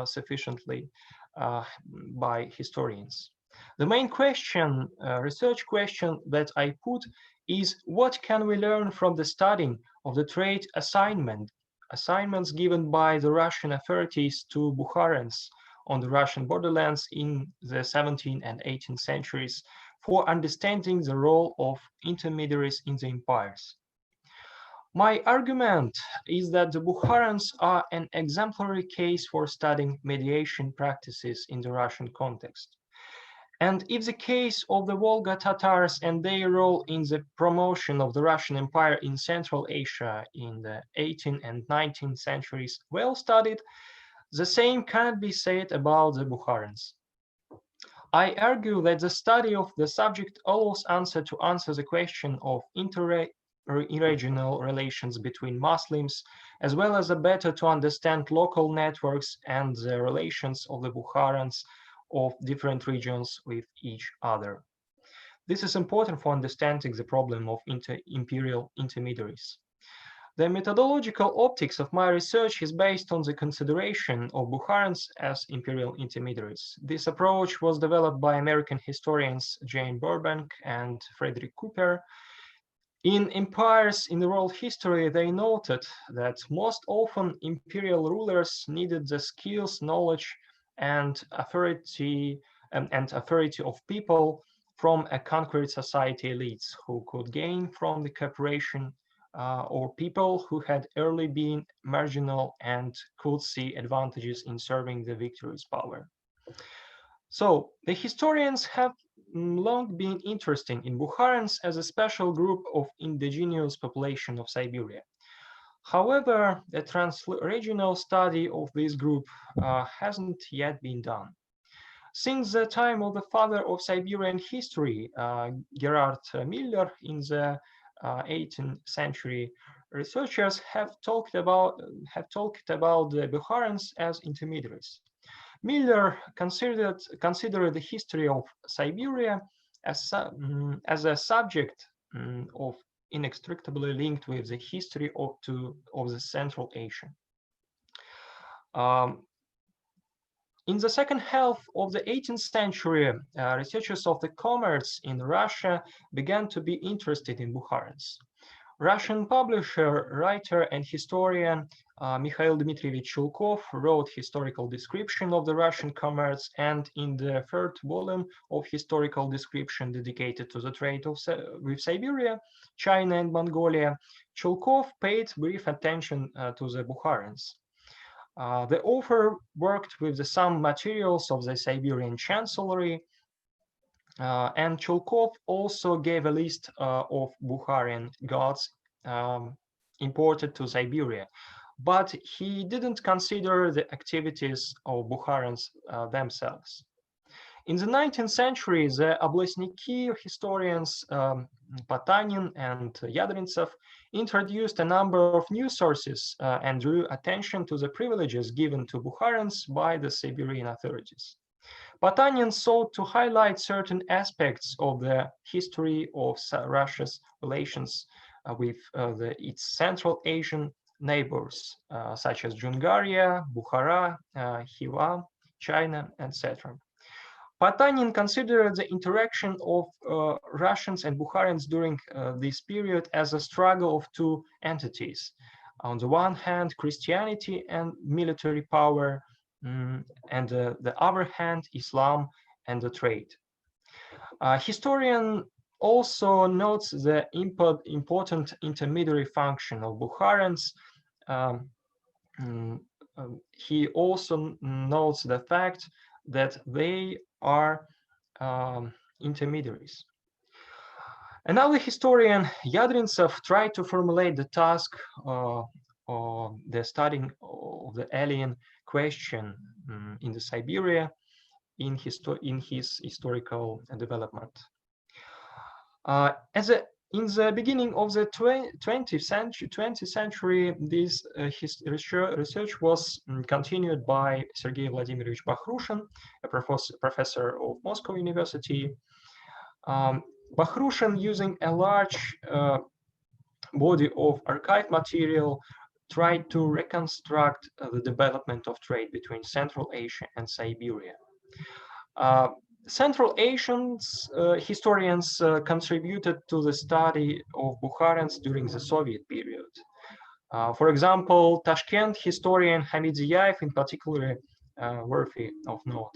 sufficiently by historians. The main question, research question that I put is, what can we learn from the studying of the trade assignments given by the Russian authorities to Bukharans on the Russian borderlands in the 17th and 18th centuries for understanding the role of intermediaries in the empires? My argument is that the Bukharans are an exemplary case for studying mediation practices in the Russian context. And if the case of the Volga Tatars and their role in the promotion of the Russian Empire in Central Asia in the 18th and 19th centuries well studied, the same cannot be said about the Bukharans. I argue that the study of the subject allows to answer the question of interregional relations between Muslims, as well as better to understand local networks and the relations of the Bukharans of different regions with each other. This is important for understanding the problem of imperial intermediaries. The methodological optics of my research is based on the consideration of Bukharans as imperial intermediaries. This approach was developed by American historians Jane Burbank and Friedrich Cooper. In Empires in the World History, they noted that most often imperial rulers needed the skills, knowledge, and authority of people from a conquered society elites who could gain from the cooperation or people who had early been marginal and could see advantages in serving the victorious power. So the historians have long been interested in Bukharans as a special group of indigenous population of Siberia. However, the trans-regional study of this group hasn't yet been done. Since the time of the father of Siberian history, Gerhard Miller, in the 18th century, researchers have talked about the Bukharans as intermediaries. Miller considered the history of Siberia as a subject of inextricably linked with the history of the Central Asia. In the second half of the 18th century, researchers of the commerce in Russia began to be interested in Bukharans. Russian publisher, writer, and historian Mikhail Dmitrievich Chulkov wrote historical description of the Russian commerce, and in the third volume of historical description dedicated to the trade with Siberia, China, and Mongolia, Chulkov paid brief attention to the Bukharans. The author worked with some materials of the Siberian chancellery, and Chulkov also gave a list of Bukharian gods imported to Siberia, but he didn't consider the activities of Bukharans themselves. In the 19th century, the Oblesniki historians Potanin and Yadrintsov introduced a number of new sources and drew attention to the privileges given to Bukharans by the Siberian authorities. Potanin sought to highlight certain aspects of the history of Russia's relations with its Central Asian neighbors, such as Jungaria, Bukhara, Khiva, China, etc. Potanin considered the interaction of Russians and Bukharans during this period as a struggle of two entities. On the one hand, Christianity and military power, and the other hand, Islam and the trade. Historian also notes the important intermediary function of Bukharans. He also notes the fact that they are intermediaries. Another historian, Yadrintsov, tried to formulate the task of the studying of the alien question in the Siberia in his historical development. As a In the beginning of the 20th century, this research was continued by Sergey Vladimirovich Bakhrushin, a professor of Moscow University. Bakhrushin, using a large body of archive material, tried to reconstruct the development of trade between Central Asia and Siberia. Central Asian historians contributed to the study of Bukharans during the Soviet period. For example, Tashkent historian Hamid Ziyaev, in particular, worthy of note.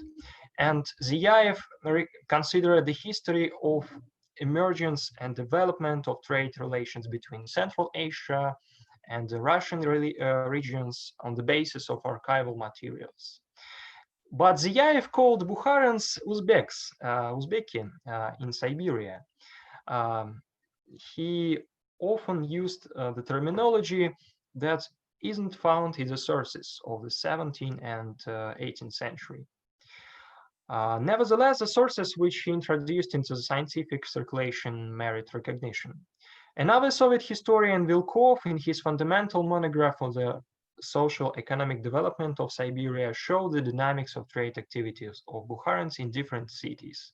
And Ziyaev considered the history of emergence and development of trade relations between Central Asia and the Russian regions on the basis of archival materials. But Ziyaev called Bukharans Uzbeks, Uzbeki in Siberia. He often used the terminology that isn't found in the sources of the 17th and 18th century. Nevertheless, the sources which he introduced into the scientific circulation merit recognition. Another Soviet historian, Vilkov, in his fundamental monograph on the social economic development of Siberia, showed the dynamics of trade activities of Bukharans in different cities.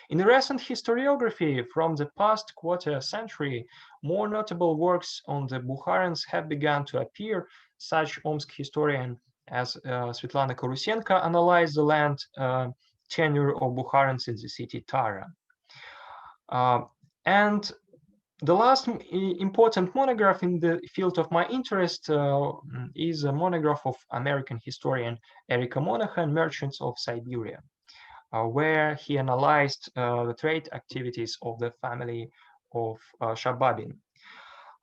In recent historiography from the past quarter century, more notable works on the Bukharans have begun to appear. Such Omsk historian as Svetlana Korusenko analyzed the land tenure of Bukharans in the city Tara. And the last important monograph in the field of my interest is a monograph of American historian Erika Monahan, Merchants of Siberia, where he analyzed the trade activities of the family of Shababin.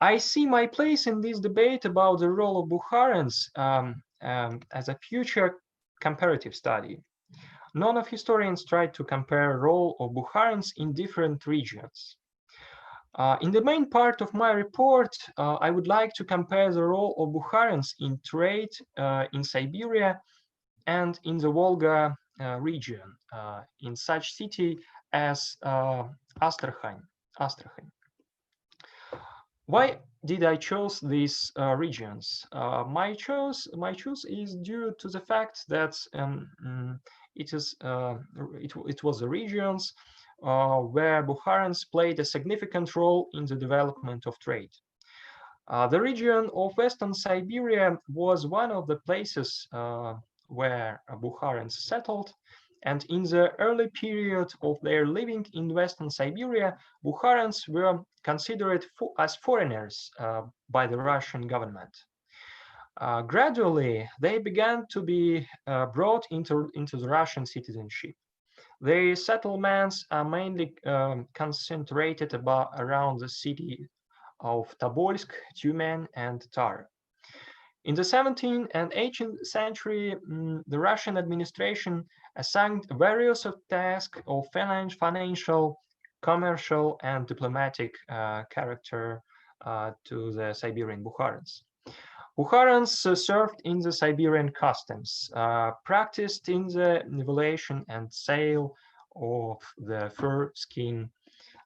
I see my place in this debate about the role of Bukharans as a future comparative study. None of historians tried to compare the role of Bukharans in different regions. In the main part of my report, I would like to compare the role of Bukharans in trade in Siberia and in the Volga region, in such city as Astrakhan. Why did I choose these regions? My choice is due to the fact that it was the regions where Bukharans played a significant role in the development of trade. The region of Western Siberia was one of the places where Bukharans settled, and in the early period of their living in Western Siberia, Bukharans were considered as foreigners by the Russian government. Gradually, they began to be brought into the Russian citizenship. Their settlements are mainly concentrated around the city of Tobolsk, Tyumen, and Tara. In the 17th and 18th century, the Russian administration assigned various tasks of financial, commercial, and diplomatic character to the Siberian Bukharans. Bukharans served in the Siberian customs, practiced in the nivellation and sale of the fur skin.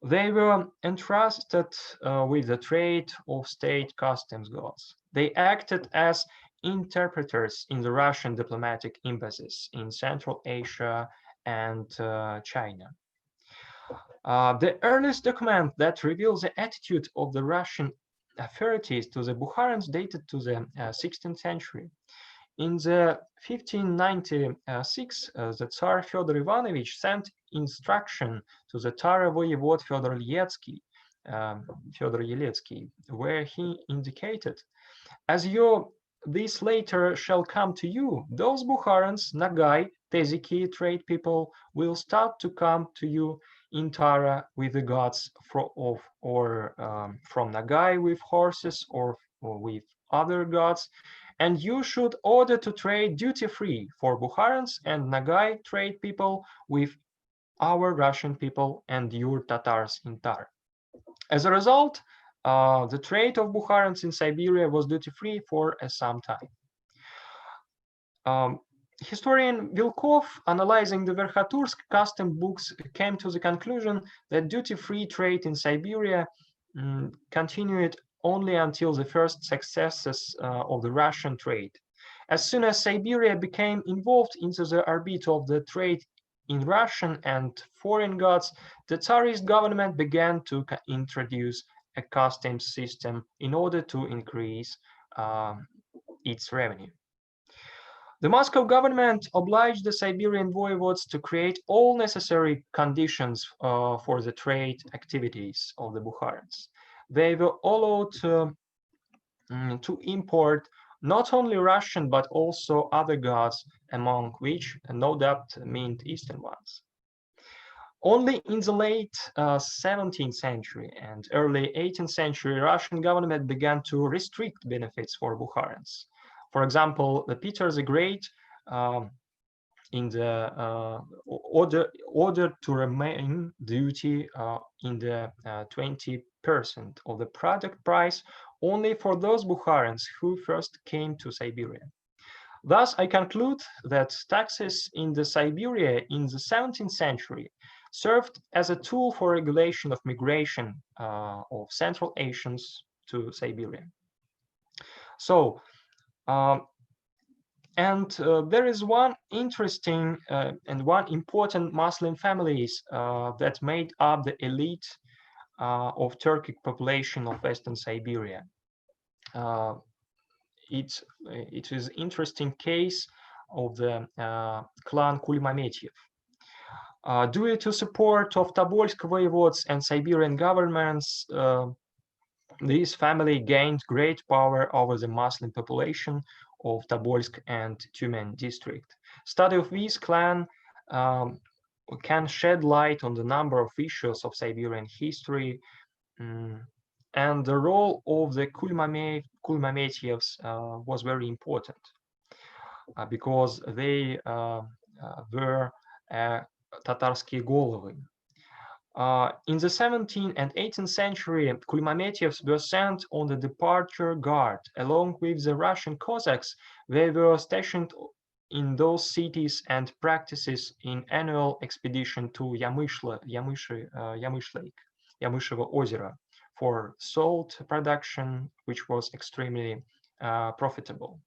They were entrusted with the trade of state customs goods. They acted as interpreters in the Russian diplomatic embassies in Central Asia and China. The earliest document that reveals the attitude of the Russian authorities to the Bukharans dated to the 16th century. In the 1596, the Tsar Fyodor Ivanovich sent instruction to the Tara voivode Fyodor Yeletsky, where he indicated, as this later shall come to you, those Bukharans, Nagai, Teziki, trade people, will start to come to you in Tara with the gods from Nagai with horses or with other gods, and you should order to trade duty-free for Bukharans and Nagai trade people with our Russian people and your Tatars in Tara. As a result, the trade of Bukharans in Siberia was duty-free for some time. Historian Vilkov, analyzing the Verkhatursk custom books, came to the conclusion that duty-free trade in Siberia continued only until the first successes of the Russian trade. As soon as Siberia became involved into the orbit of the trade in Russian and foreign goods, the Tsarist government began to introduce a customs system in order to increase its revenue. The Moscow government obliged the Siberian voivodes to create all necessary conditions for the trade activities of the Bukharans. They were allowed to import not only Russian but also other goods, among which no doubt meant Eastern ones. Only in the late 17th century and early 18th century, Russian government began to restrict benefits for Bukharans. For example, the Peter the Great, in the order to remain duty in the 20% of the product price only for those Bukharans who first came to Siberia. Thus, I conclude that taxes in the Siberia in the 17th century served as a tool for regulation of migration of Central Asians to Siberia. So, there is one interesting and one important Muslim families that made up the elite of Turkic population of Western Siberia. It is interesting case of the clan Kulmametiev. Due to support of Tobolsk voivodes and Siberian governments, this family gained great power over the Muslim population of Tobolsk and Tyumen district. Study of this clan can shed light on the number of issues of Siberian history, and the role of the Kulmametievs was very important because they were Tatarsky Golovy. In the 17th and 18th century, Kulmametievs were sent on the departure guard. Along with the Russian Cossacks, they were stationed in those cities and practices in annual expedition to Yamyshevo Ozero for salt production, which was extremely profitable.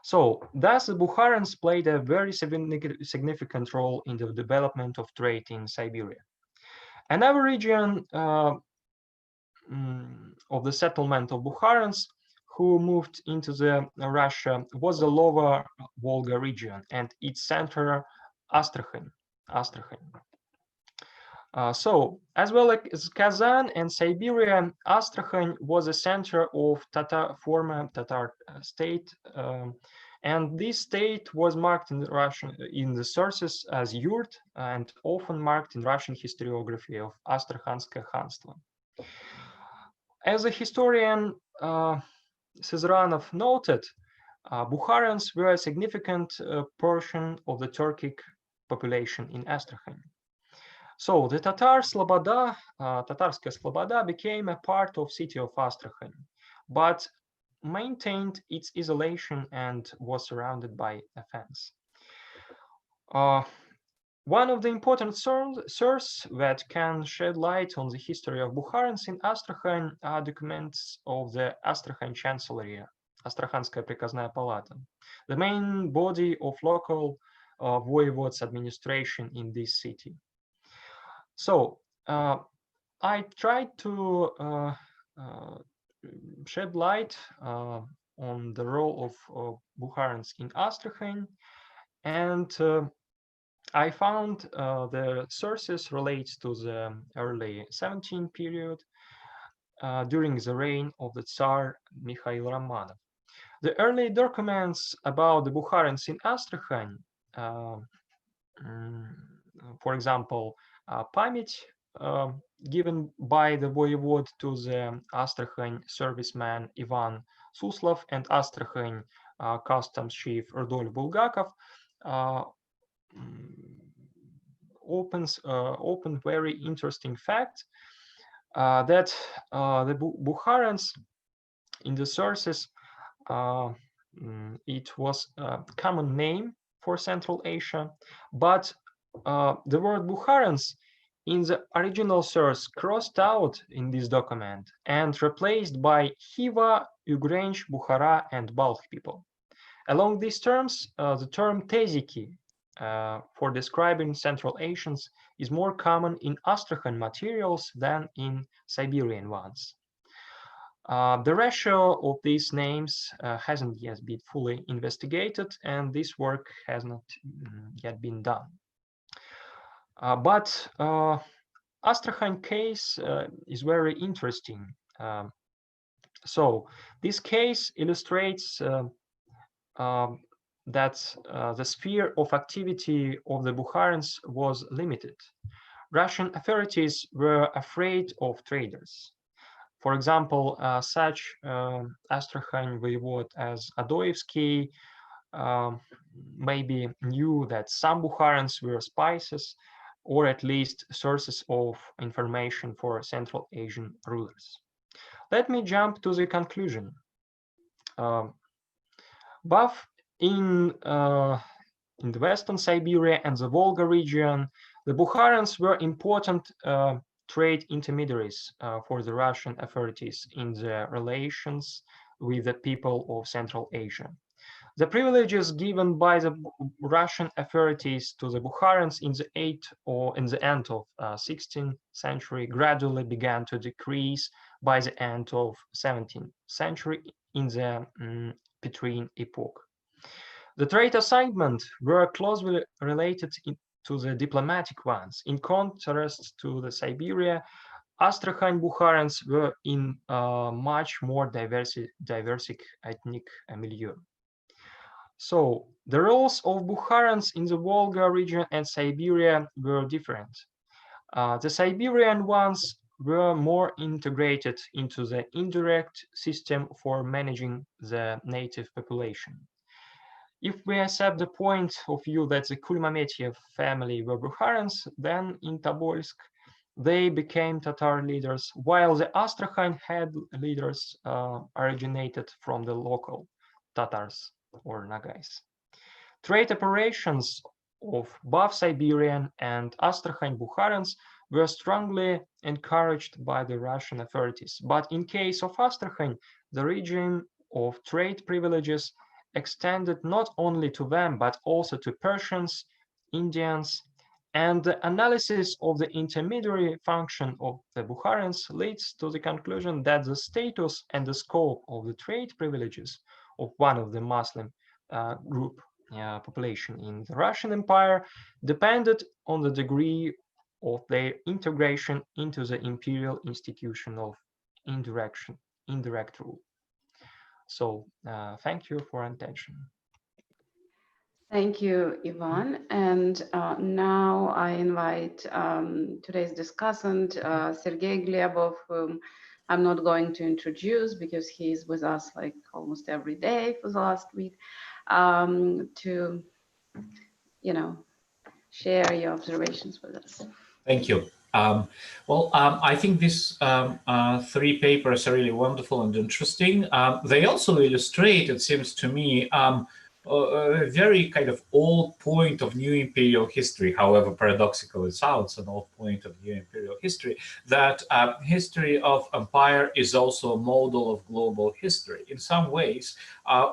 So, thus, the Bukharans played a very significant role in the development of trade in Siberia. Another region of the settlement of Bukharans who moved into the Russia was the Lower Volga region and its center, Astrakhan. So, as well as Kazan and Siberia, Astrakhan was a center of former Tatar state, and this state was marked in the sources as Yurt and often marked in Russian historiography of Astrakhanskoe Khanstvo. As a historian Sezranov noted, Bukharans were a significant portion of the Turkic population in Astrakhan. So the Tatarskaya Sloboda became a part of city of Astrakhan, but maintained its isolation and was surrounded by a fence. One of the important sources that can shed light on the history of Bukharans in Astrakhan are documents of the Astrakhan Chancellery, Astrakhanskaya Приказная Palata, the main body of local voivodes administration in this city. So I tried to shed light on the role of Bukharans in Astrakhan, and I found the sources relate to the early 17th period during the reign of the Tsar Mikhail Romanov. The early documents about the Bukharans in Astrakhan, for example, Pamять given by the voivode to the Astrakhan serviceman Ivan Suslov and Astrakhan customs chief Rudolf Bulgakov open very interesting fact that the Bukharans in the sources it was a common name for Central Asia, but the word Bukharans in the original source crossed out in this document and replaced by Khiva, Ugrange, Bukhara, and Baltic people. Along these terms, the term Teziki for describing Central Asians is more common in Astrakhan materials than in Siberian ones. The ratio of these names hasn't yet been fully investigated, and this work has not yet been done. But Astrakhan case is very interesting. So this case illustrates that the sphere of activity of the Bukharans was limited. Russian authorities were afraid of traders. For example, such Astrakhan voivode as Adoevsky maybe knew that some Bukharans were spies, or at least sources of information for Central Asian rulers. Let me jump to the conclusion. Both in the Western Siberia and the Volga region, the Bukharans were important trade intermediaries for the Russian authorities in their relations with the people of Central Asia. The privileges given by the Russian authorities to the Bukharans in the end of 16th century gradually began to decrease by the end of 17th century in the Petrine epoch. The trade assignments were closely related to the diplomatic ones. In contrast to the Siberia, Astrakhan Bukharans were in much more diverse ethnic milieu. So the roles of Bukharans in the Volga region and Siberia were different. The Siberian ones were more integrated into the indirect system for managing the native population. If we accept the point of view that the Kulmametiev family were Bukharans, then in Tobolsk they became Tatar leaders, while the Astrakhan had leaders originated from the local Tatars or Nagais. Trade operations of both Siberian and Astrakhan Bukharans were strongly encouraged by the Russian authorities. But in case of Astrakhan, the regime of trade privileges extended not only to them, but also to Persians, Indians, and the analysis of the intermediary function of the Bukharans leads to the conclusion that the status and the scope of the trade privileges of one of the Muslim group population in the Russian Empire depended on the degree of their integration into the imperial institution of indirect rule. So thank you for attention. Thank you, Ivan. And now I invite today's discussant, Sergey Glebov, whom I'm not going to introduce because he's with us like almost every day for the last week, to, share your observations with us. Thank you. I think these three papers are really wonderful and interesting. They also illustrate, it seems to me, a very kind of old point of new imperial history, however paradoxical it sounds, an old point of new imperial history, that history of empire is also a model of global history. In some ways,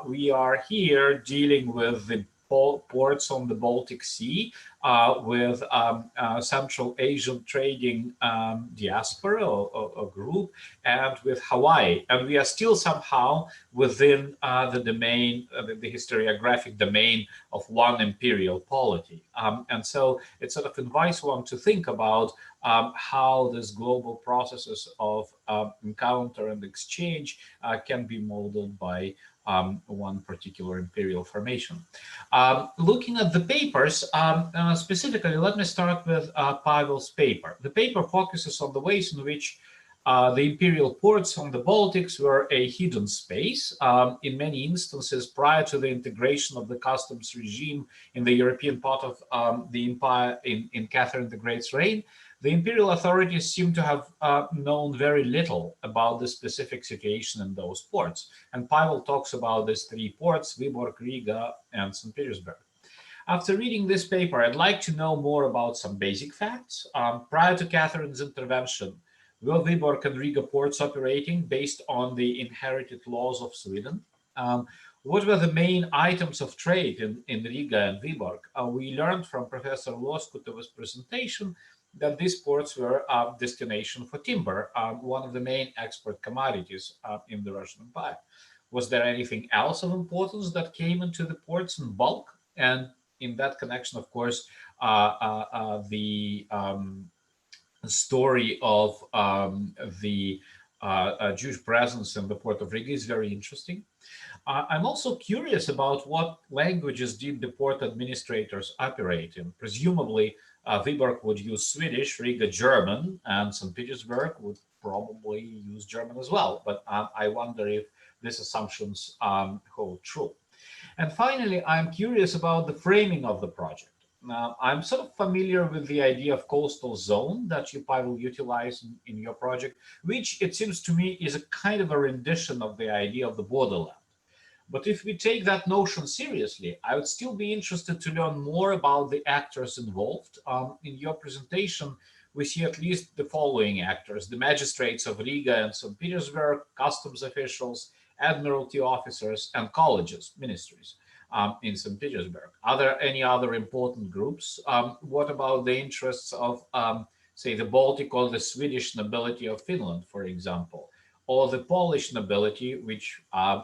we are here dealing with the ports on the Baltic Sea, with Central Asian trading diaspora or group, and with Hawaii. And we are still somehow within the domain, the historiographic domain of one imperial polity. And so it sort of invites one to think about how these global processes of encounter and exchange can be modeled by one particular imperial formation. Looking at the papers, specifically, let me start with Pavel's paper. The paper focuses on the ways in which the imperial ports on the Baltics were a hidden space. In many instances, prior to the integration of the customs regime in the European part of the empire in Catherine the Great's reign, the imperial authorities seem to have known very little about the specific situation in those ports. And Pavel talks about these three ports, Vyborg, Riga, and St. Petersburg. After reading this paper, I'd like to know more about some basic facts. Prior to Catherine's intervention, were Viborg and Riga ports operating based on the inherited laws of Sweden? What were the main items of trade in Riga and Viborg? We learned from Professor Loskutov's presentation that these ports were a destination for timber, one of the main export commodities in the Russian Empire. Was there anything else of importance that came into the ports in bulk? And in that connection, of course, the story of the Jewish presence in the port of Riga is very interesting. I'm also curious about what languages did the port administrators operate in. Presumably, Viborg would use Swedish, Riga German, and St. Petersburg would probably use German as well. But I wonder if these assumptions hold true. And finally, I'm curious about the framing of the project. Now, I'm sort of familiar with the idea of coastal zone that you, Pavel, utilize in your project, which it seems to me is a kind of a rendition of the idea of the borderland. But if we take that notion seriously, I would still be interested to learn more about the actors involved. In your presentation, we see at least the following actors: the magistrates of Riga and St. Petersburg, customs officials, admiralty officers, and colleges, ministries in St. Petersburg. Are there any other important groups? What about the interests of, say, the Baltic or the Swedish nobility of Finland, for example? Or the Polish nobility, which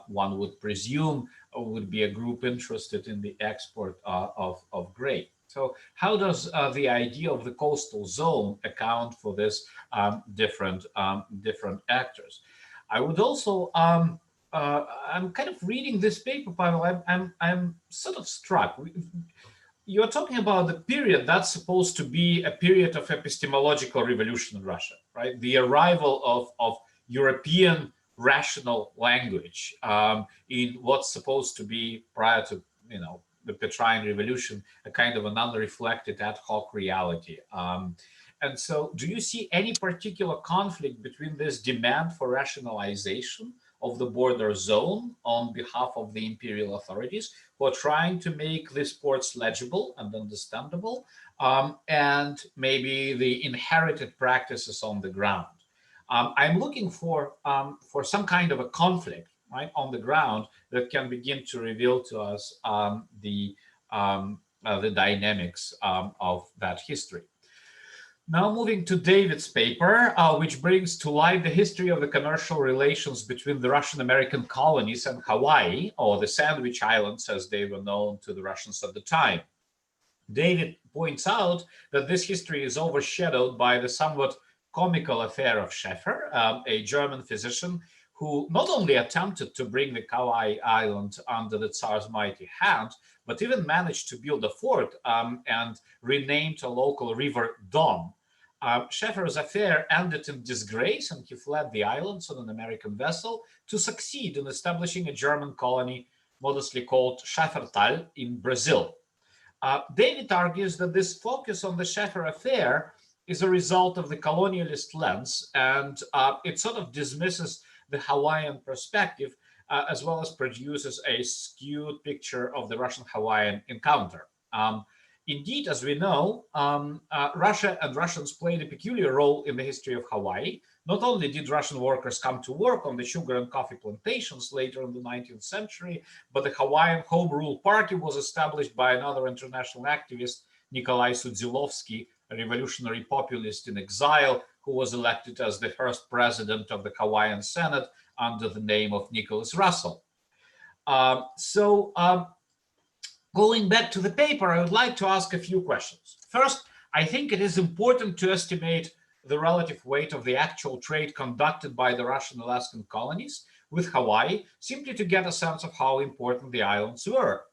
one would presume would be a group interested in the export of grain. So how does the idea of the coastal zone account for this different actors? I would also, I'm kind of reading this paper, Pavel, I'm sort of struck. You're talking about the period that's supposed to be a period of epistemological revolution in Russia, right? The arrival of European rational language in what's supposed to be, prior to the Petrine Revolution, a kind of an unreflected ad hoc reality. And so do you see any particular conflict between this demand for rationalization of the border zone on behalf of the imperial authorities, who are trying to make these ports legible and understandable, and maybe the inherited practices on the ground? I'm looking for some kind of a conflict, right, on the ground that can begin to reveal to us the dynamics of that history. Now moving to David's paper, which brings to light the history of the commercial relations between the Russian-American colonies and Hawaii, or the Sandwich Islands as they were known to the Russians at the time. David points out that this history is overshadowed by the somewhat comical affair of Schäfer, a German physician who not only attempted to bring the Hawaii Island under the Tsar's mighty hand, but even managed to build a fort and renamed a local river Don. Schäfer's affair ended in disgrace, and he fled the islands on an American vessel to succeed in establishing a German colony modestly called Schäfertal in Brazil. David argues that this focus on the Schäfer affair is a result of the colonialist lens, and it sort of dismisses the Hawaiian perspective, as well as produces a skewed picture of the Russian-Hawaiian encounter. Indeed, as we know, Russia and Russians played a peculiar role in the history of Hawaii. Not only did Russian workers come to work on the sugar and coffee plantations later in the 19th century, but the Hawaiian Home Rule Party was established by another international activist, Nikolai Sudzilovsky, a revolutionary populist in exile, who was elected as the first president of the Hawaiian Senate under the name of Nicholas Russell. Going back to the paper, I would like to ask a few questions. First, I think it is important to estimate the relative weight of the actual trade conducted by the Russian Alaskan colonies with Hawaii, simply to get a sense of how important the islands were,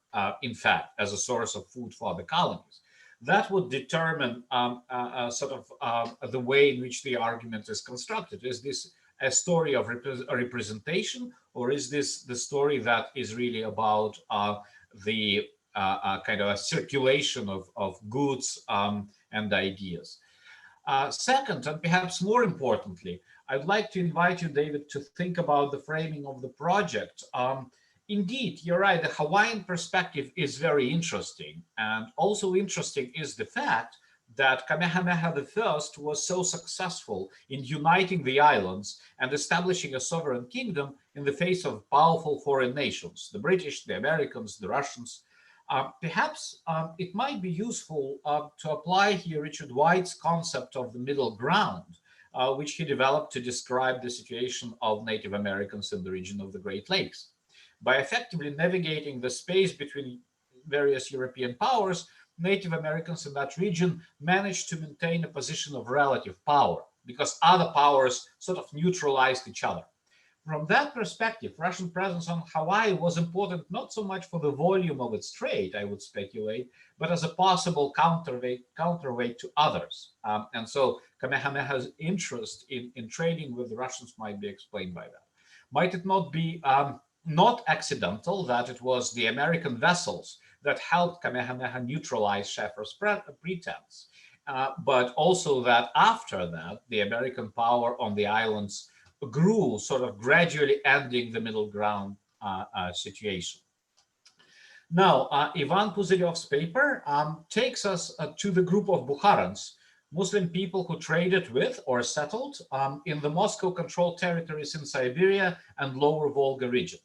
in fact, as a source of food for the colonies. That would determine the way in which the argument is constructed. Is this a story of representation, or is this the story that is really about the kind of a circulation of goods and ideas? Second, and perhaps more importantly, I'd like to invite you, David, to think about the framing of the project. Indeed, you're right. The Hawaiian perspective is very interesting. And also interesting is the fact that Kamehameha I was so successful in uniting the islands and establishing a sovereign kingdom in the face of powerful foreign nations, the British, the Americans, the Russians. Perhaps it might be useful to apply here Richard White's concept of the middle ground, which he developed to describe the situation of Native Americans in the region of the Great Lakes. By effectively navigating the space between various European powers, Native Americans in that region managed to maintain a position of relative power because other powers sort of neutralized each other. From that perspective, Russian presence on Hawaii was important not so much for the volume of its trade, I would speculate, but as a possible counterweight to others. And so Kamehameha's interest in trading with the Russians might be explained by that. Might it not be not accidental that it was the American vessels that helped Kamehameha neutralize Schaeffer's pretense, but also that after that, the American power on the islands grew, sort of gradually ending the middle ground situation. Now, Ivan Puzyrev's paper takes us to the group of Bukharans, Muslim people who traded with or settled in the Moscow-controlled territories in Siberia and Lower Volga region.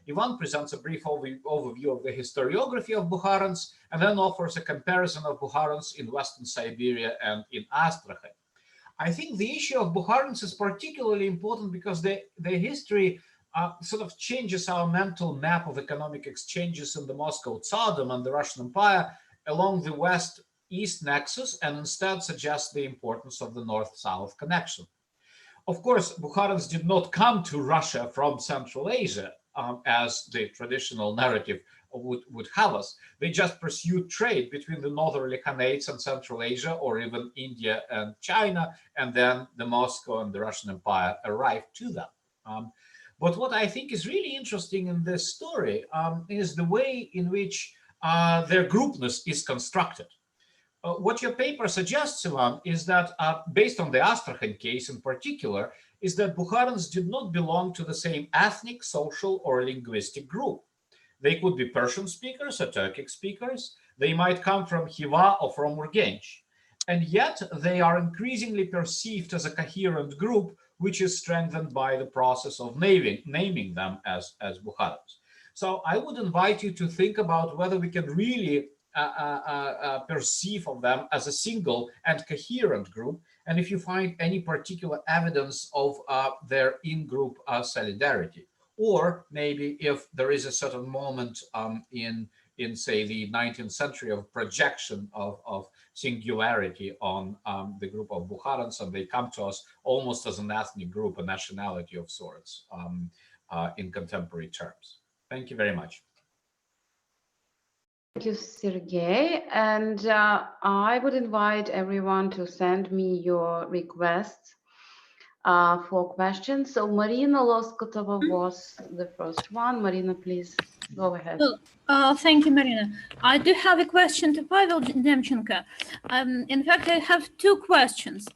Ivan presents a brief overview of the historiography of Bukharans and then offers a comparison of Bukharans in Western Siberia and in Astrakhan. I think the issue of Bukharans is particularly important because their history sort of changes our mental map of economic exchanges in the Moscow Tsardom and the Russian Empire along the West-East nexus and instead suggests the importance of the North-South connection. Of course, Bukharans did not come to Russia from Central Asia, as the traditional narrative would have us. They just pursued trade between the northerly Khanates and Central Asia, or even India and China, and then the Moscow and the Russian Empire arrived to them. But what I think is really interesting in this story is the way in which their groupness is constructed. What your paper suggests, Ivan, is that based on the Astrakhan case in particular, is that Bukharans did not belong to the same ethnic, social, or linguistic group. They could be Persian speakers or Turkic speakers. They might come from Khiva or from Urgench. And yet they are increasingly perceived as a coherent group, which is strengthened by the process of naming them as Bukharans. So I would invite you to think about whether we can really perceive of them as a single and coherent group, and if you find any particular evidence of their in-group solidarity, or maybe if there is a certain moment in say the 19th century of projection of singularity on the group of Bukharans, and they come to us almost as an ethnic group, a nationality of sorts in contemporary terms. Thank you very much. Thank you, Sergey. And I would invite everyone to send me your requests for questions. So Marina Loskotova was the first one. Marina, please go ahead. Thank you, Marina. I do have a question to Pavel Demchenko. In fact, I have two questions.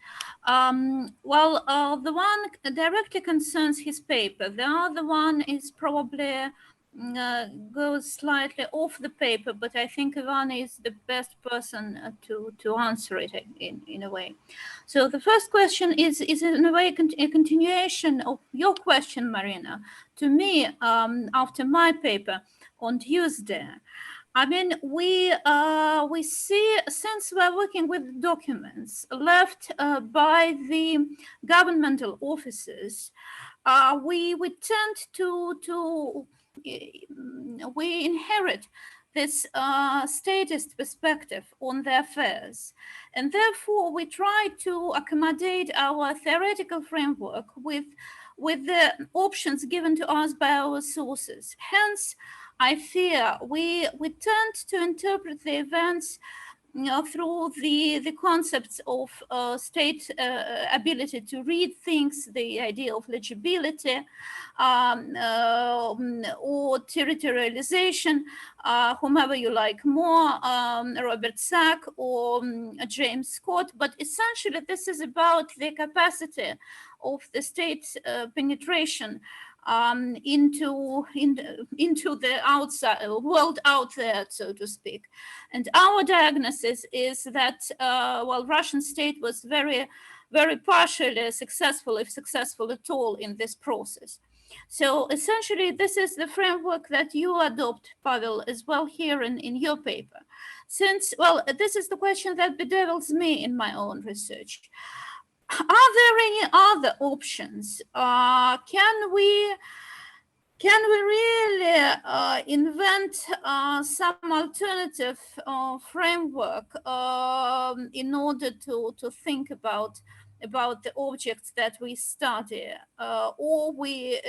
The one directly concerns his paper. The other one is probably goes slightly off the paper, but I think Ivan is the best person to answer it in a way. So the first question is in a way a continuation of your question, Marina, to me after my paper on Tuesday. I mean, we see, since we're working with documents left by the governmental offices, we tend to we inherit this statist perspective on the affairs, and therefore we try to accommodate our theoretical framework with the options given to us by our sources. Hence, I fear we tend to interpret the events through the concepts of state ability to read things, the idea of legibility, or territorialization, whomever you like more, Robert Sack or James Scott. But essentially, this is about the capacity of the state penetration into the outside world out there, so to speak. And our diagnosis is that well, Russian state was very partially successful, if successful at all, in this process. So essentially, this is the framework that you adopt, Pavel, as well here in your paper. Since, well, this is the question that bedevils me in my own research. Are there any other options? Can we really invent some alternative framework in order to think about the objects that we study, or we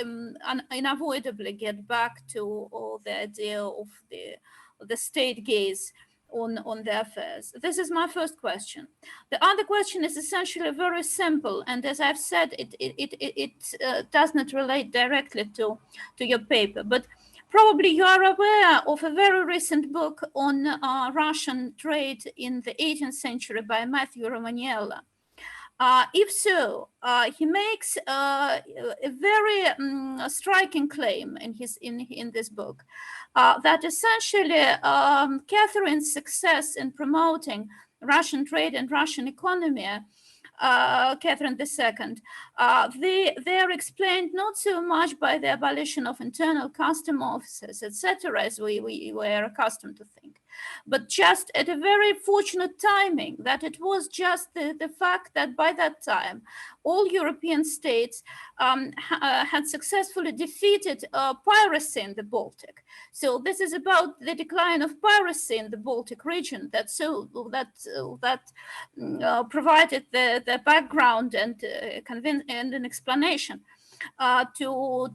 unavoidably get back to the idea of the state gaze on the affairs? This is my first question. The other question is essentially very simple, and as I've said, it does not relate directly to your paper, but probably you are aware of a very recent book on Russian trade in the 18th century by Matthew Romaniello. If so, he makes a very striking claim in this book, that essentially Catherine's success in promoting Russian trade and Russian economy, Catherine II, they are explained not so much by the abolition of internal custom offices, etc., as we were accustomed to think, but just at a very fortunate timing, that it was just the fact that by that time all European states had successfully defeated piracy in the Baltic. So this is about the decline of piracy in the Baltic region that provided the background and an explanation to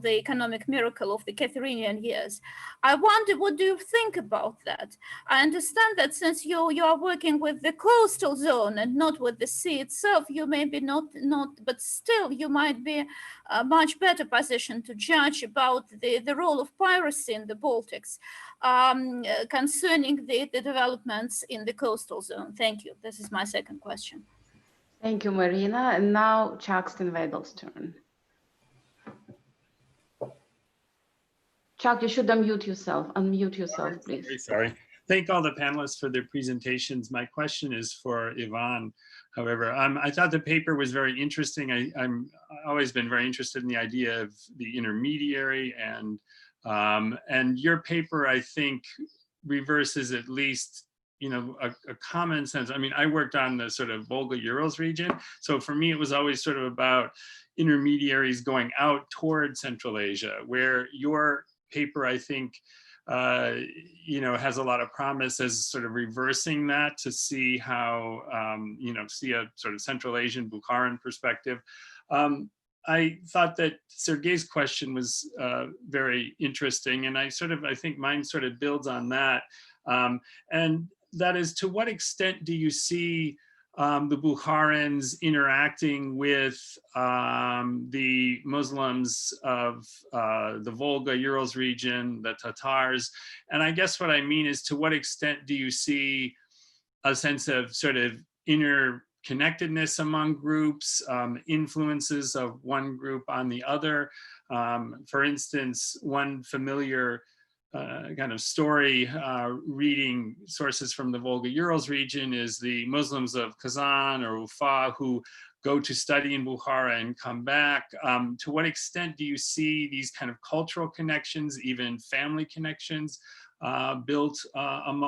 the economic miracle of the Catherinian years. I wonder, what do you think about that? I understand that since you are working with the coastal zone and not with the sea itself, you may be not, but still you might be much better positioned to judge about the role of piracy in the Baltics concerning the developments in the coastal zone. Thank you. This is my second question. Thank you, Marina. And now Chuck Steinwedel's turn. Chuck, you should unmute yourself. Unmute yourself, please. Sorry. Thank all the panelists for their presentations. My question is for Ivan. However, I thought the paper was very interesting. I've always been very interested in the idea of the intermediary, and your paper, I think, reverses at least, you know, a common sense. I mean, I worked on the sort of Volga-Urals region, so for me it was always sort of about intermediaries going out toward Central Asia, where your paper, I think, you know, has a lot of promise as sort of reversing that to see how, you know, see a sort of Central Asian Bukharan perspective. I thought that Sergey's question was very interesting, and I think mine sort of builds on that. And that is, to what extent do you see the Bukharans interacting with the Muslims of the Volga-Urals region, the Tatars? And I guess what I mean is, to what extent do you see a sense of sort of interconnectedness among groups, influences of one group on the other? For instance, one familiar kind of story reading sources from the Volga-Urals region is the Muslims of Kazan or Ufa who go to study in Bukhara and come back. To what extent do you see these kind of cultural connections, even family connections, built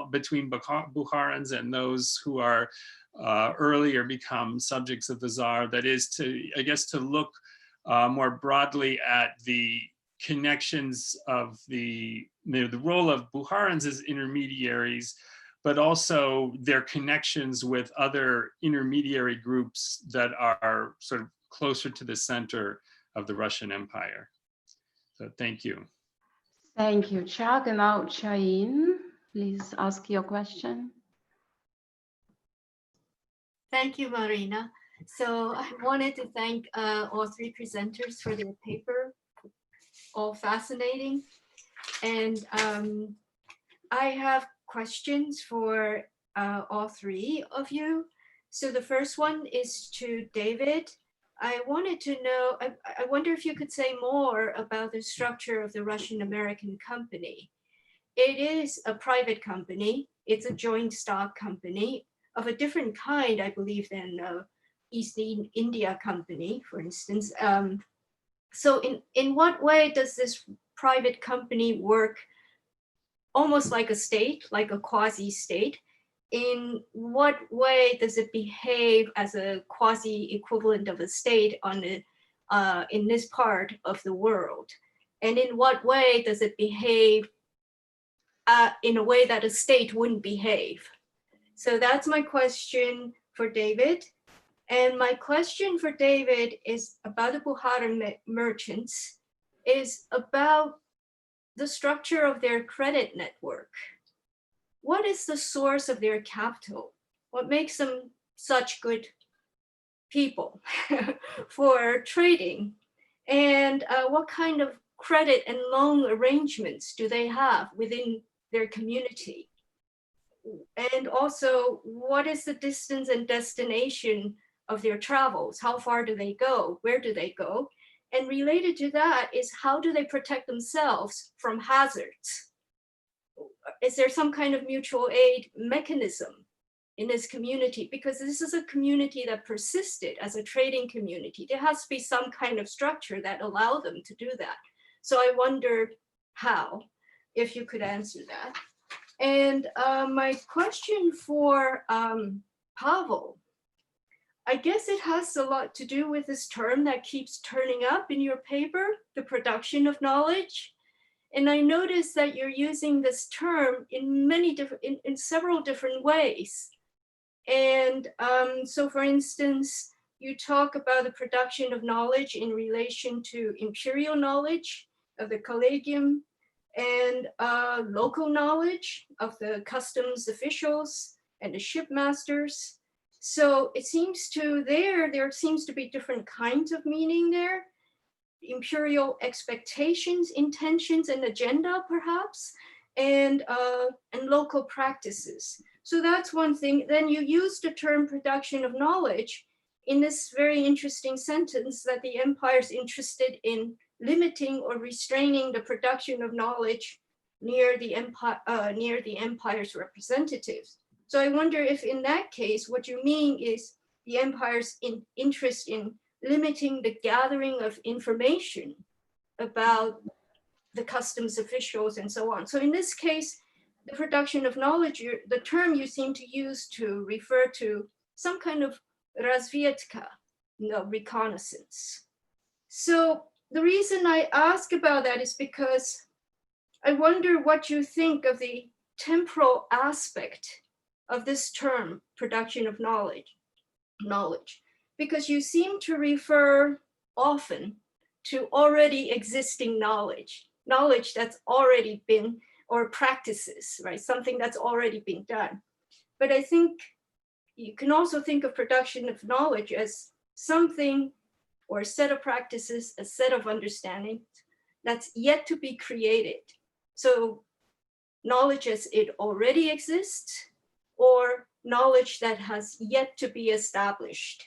between Bukharans and those who are earlier become subjects of the Tsar? That is, I guess, to look more broadly at the connections of the role of Bukharans as intermediaries, but also their connections with other intermediary groups that are sort of closer to the center of the Russian Empire. So thank you. Thank you, Chuck. And now Chayin, please ask your question. Thank you, Marina. So I wanted to thank all three presenters for their paper. All fascinating. And I have questions for all three of you. So the first one is to David. I wanted to know, I wonder if you could say more about the structure of the Russian-American company. It is a private company. It's a joint stock company of a different kind, I believe, than East India Company, for instance. So in what way does this private company work almost like a state, like a quasi-state? In what way does it behave as a quasi-equivalent of a state on in this part of the world? And in what way does it behave in a way that a state wouldn't behave? So that's my question for David. And my question for David is about the Bukharan merchants, is about the structure of their credit network. What is the source of their capital? What makes them such good people for trading? And what kind of credit and loan arrangements do they have within their community? And also, what is the distance and destination of their travels? How far do they go? Where do they go? And related to that is, how do they protect themselves from hazards? Is there some kind of mutual aid mechanism in this community? Because this is a community that persisted as a trading community. There has to be some kind of structure that allow them to do that. So I wondered how, if you could answer that. And my question for Pavel, I guess it has a lot to do with this term that keeps turning up in your paper, the production of knowledge. And I noticed that you're using this term in many different, in several different ways. And so for instance, you talk about the production of knowledge in relation to imperial knowledge of the collegium, and local knowledge of the customs officials and the shipmasters. So it seems there seems to be different kinds of meaning there. Imperial expectations, intentions, and agenda, perhaps, and local practices. So that's one thing. Then you use the term production of knowledge in this very interesting sentence that the empire is interested in limiting or restraining the production of knowledge near the empire's representatives. So I wonder if in that case, what you mean is the empire's interest in limiting the gathering of information about the customs officials and so on. So in this case, the production of knowledge, the term you seem to use to refer to some kind of razvietka, reconnaissance. So the reason I ask about that is because I wonder what you think of the temporal aspect of this term, production of knowledge, because you seem to refer often to already existing knowledge that's already been, or practices, right? Something that's already been done. But I think you can also think of production of knowledge as something or a set of practices, a set of understanding that's yet to be created. So knowledge as it already exists, or knowledge that has yet to be established.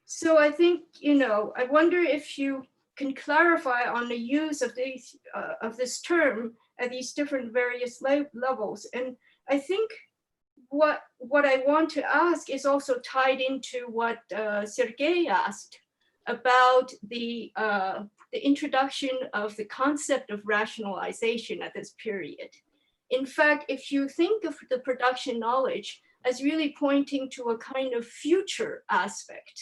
So I think, I wonder if you can clarify on the use of these of this term at these different various levels. And I think what I want to ask is also tied into what Sergey asked about the introduction of the concept of rationalization at this period. In fact, if you think of the production knowledge as really pointing to a kind of future aspect,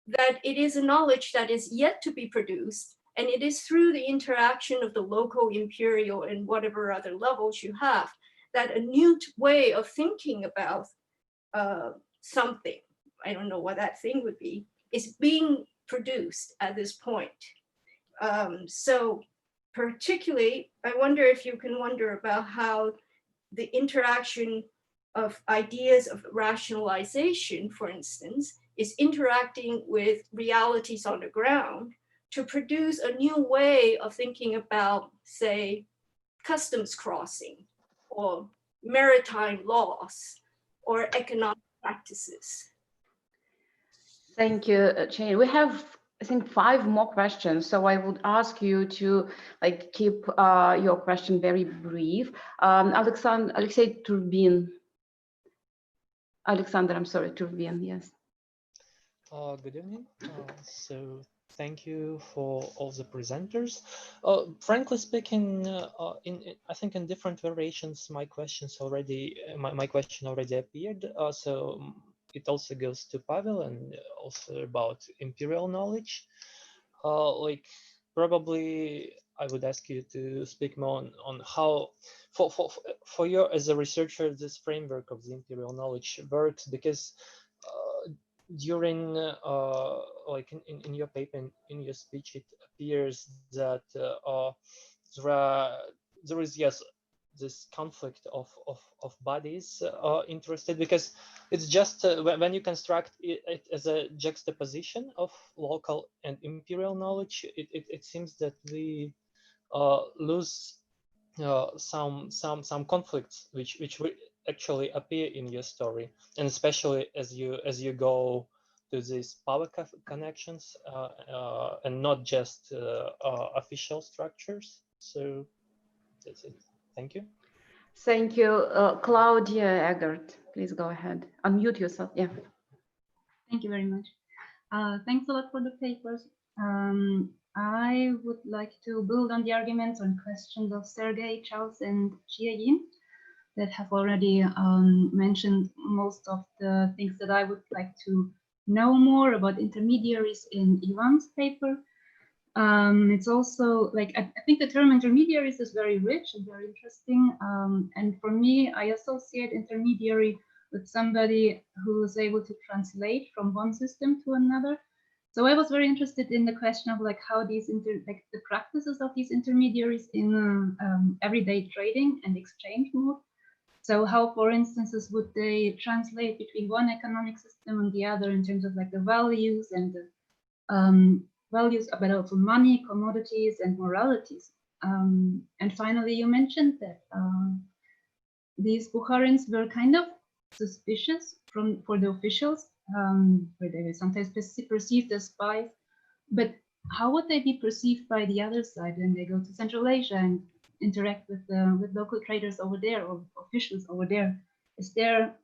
that it is a knowledge that is yet to be produced, and it is through the interaction of the local, imperial, and whatever other levels you have, that a new way of thinking about something, I don't know what that thing would be, is being produced at this point. So particularly, I wonder if you can wonder about how the interaction of ideas of rationalization, for instance, is interacting with realities on the ground to produce a new way of thinking about, say, customs crossing, or maritime laws, or economic practices. Thank you, Jane. We have, I think, 5 more questions, so I would ask you to keep your question very brief. Alexei Turbin. Alexander, I'm sorry, Turbin, yes. Good evening. So thank you for all the presenters. Frankly speaking, I think in different variations, my question already appeared. So it also goes to Pavel and also about imperial knowledge. Probably I would ask you to speak more on how, for you as a researcher, this framework of the imperial knowledge works, because during in your paper, in your speech, it appears that there is, yes, this conflict of bodies interested, because it's just when you construct it as a juxtaposition of local and imperial knowledge, it seems that we lose some conflicts which will actually appear in your story, and especially as you go to these power connections and not just official structures. So that's it. Thank you. Thank you. Claudia Eggert, please go ahead. Unmute yourself. Yeah. Thank you very much. Thanks a lot for the papers. I would like to build on the arguments and questions of Sergey, Charles, and Jiayin that have already mentioned most of the things that I would like to know more about intermediaries in Ivan's paper. It's also I think the term intermediaries is very rich and very interesting. And for me, I associate intermediary with somebody who is able to translate from one system to another. So I was very interested in the question of how these the practices of these intermediaries in everyday trading and exchange mode. So how, for instance, would they translate between one economic system and the other in terms of the values and the values, but also money, commodities, and moralities. And finally, you mentioned that these Bukharans were kind of suspicious for the officials, where they were sometimes perceived as spies. But how would they be perceived by the other side when they go to Central Asia and interact with local traders over there or officials over there? Is there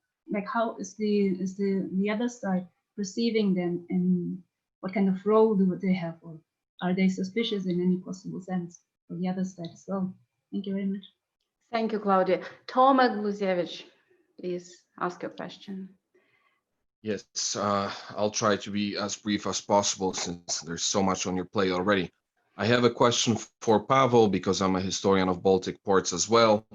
how is the other side perceiving them, and what kind of role do they have, or are they suspicious in any possible sense for the other side as well? Thank you very much. Thank you, Claudia. Tomek Gluzievich, please ask your question. Yes, I'll try to be as brief as possible since there's so much on your plate already. I have a question for Pavel because I'm a historian of Baltic ports as well.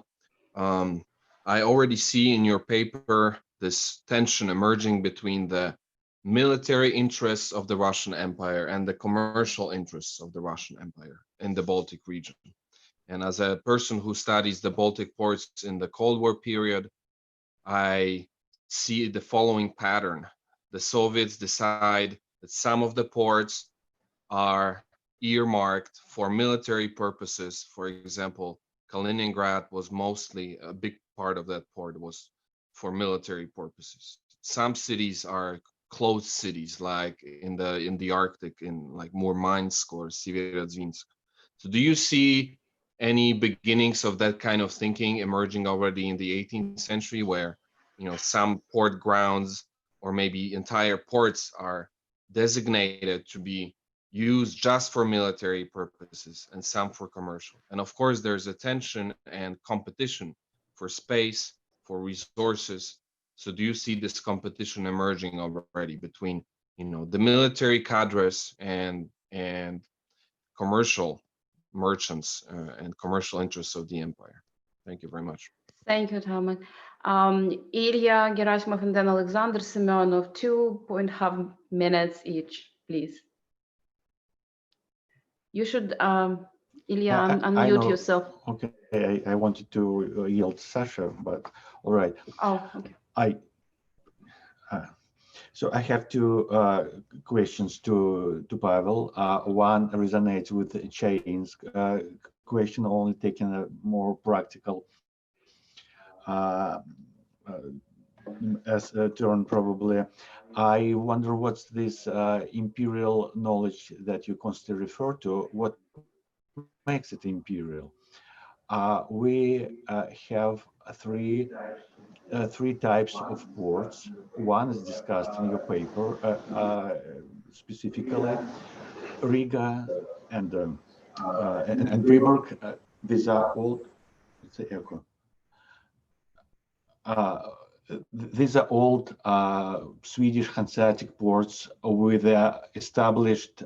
I already see in your paper this tension emerging between the military interests of the Russian Empire and the commercial interests of the Russian Empire in the Baltic region. And as a person who studies the Baltic ports in the Cold War period, I see the following pattern. The Soviets decide that some of the ports are earmarked for military purposes. For example, Kaliningrad was mostly, a big part of that port was for military purposes. Some cities are closed cities, like in the Arctic, in like Murmansk or Severodvinsk. So do you see any beginnings of that kind of thinking emerging already in the 18th century, where some port grounds or maybe entire ports are designated to be used just for military purposes and some for commercial? And of course, there's a tension and competition for space, for resources. So do you see this competition emerging already between the military cadres and commercial merchants and commercial interests of the empire? Thank you very much. Thank you, Tomek. Ilya Gerasimov and then Alexander Semyonov, 2.5 minutes each, please. You should, Ilya, unmute yourself. Okay, I wanted to yield Sasha, but all right. Oh, okay. So I have two questions to Pavel. One resonates with Chain's question, only taking a more practical as a term probably. I wonder what's this imperial knowledge that you constantly refer to, what makes it imperial? We have three types of ports. One is discussed in your paper, specifically Riga and Viborg. These are all, it's an echo. These are old Swedish Hanseatic ports with established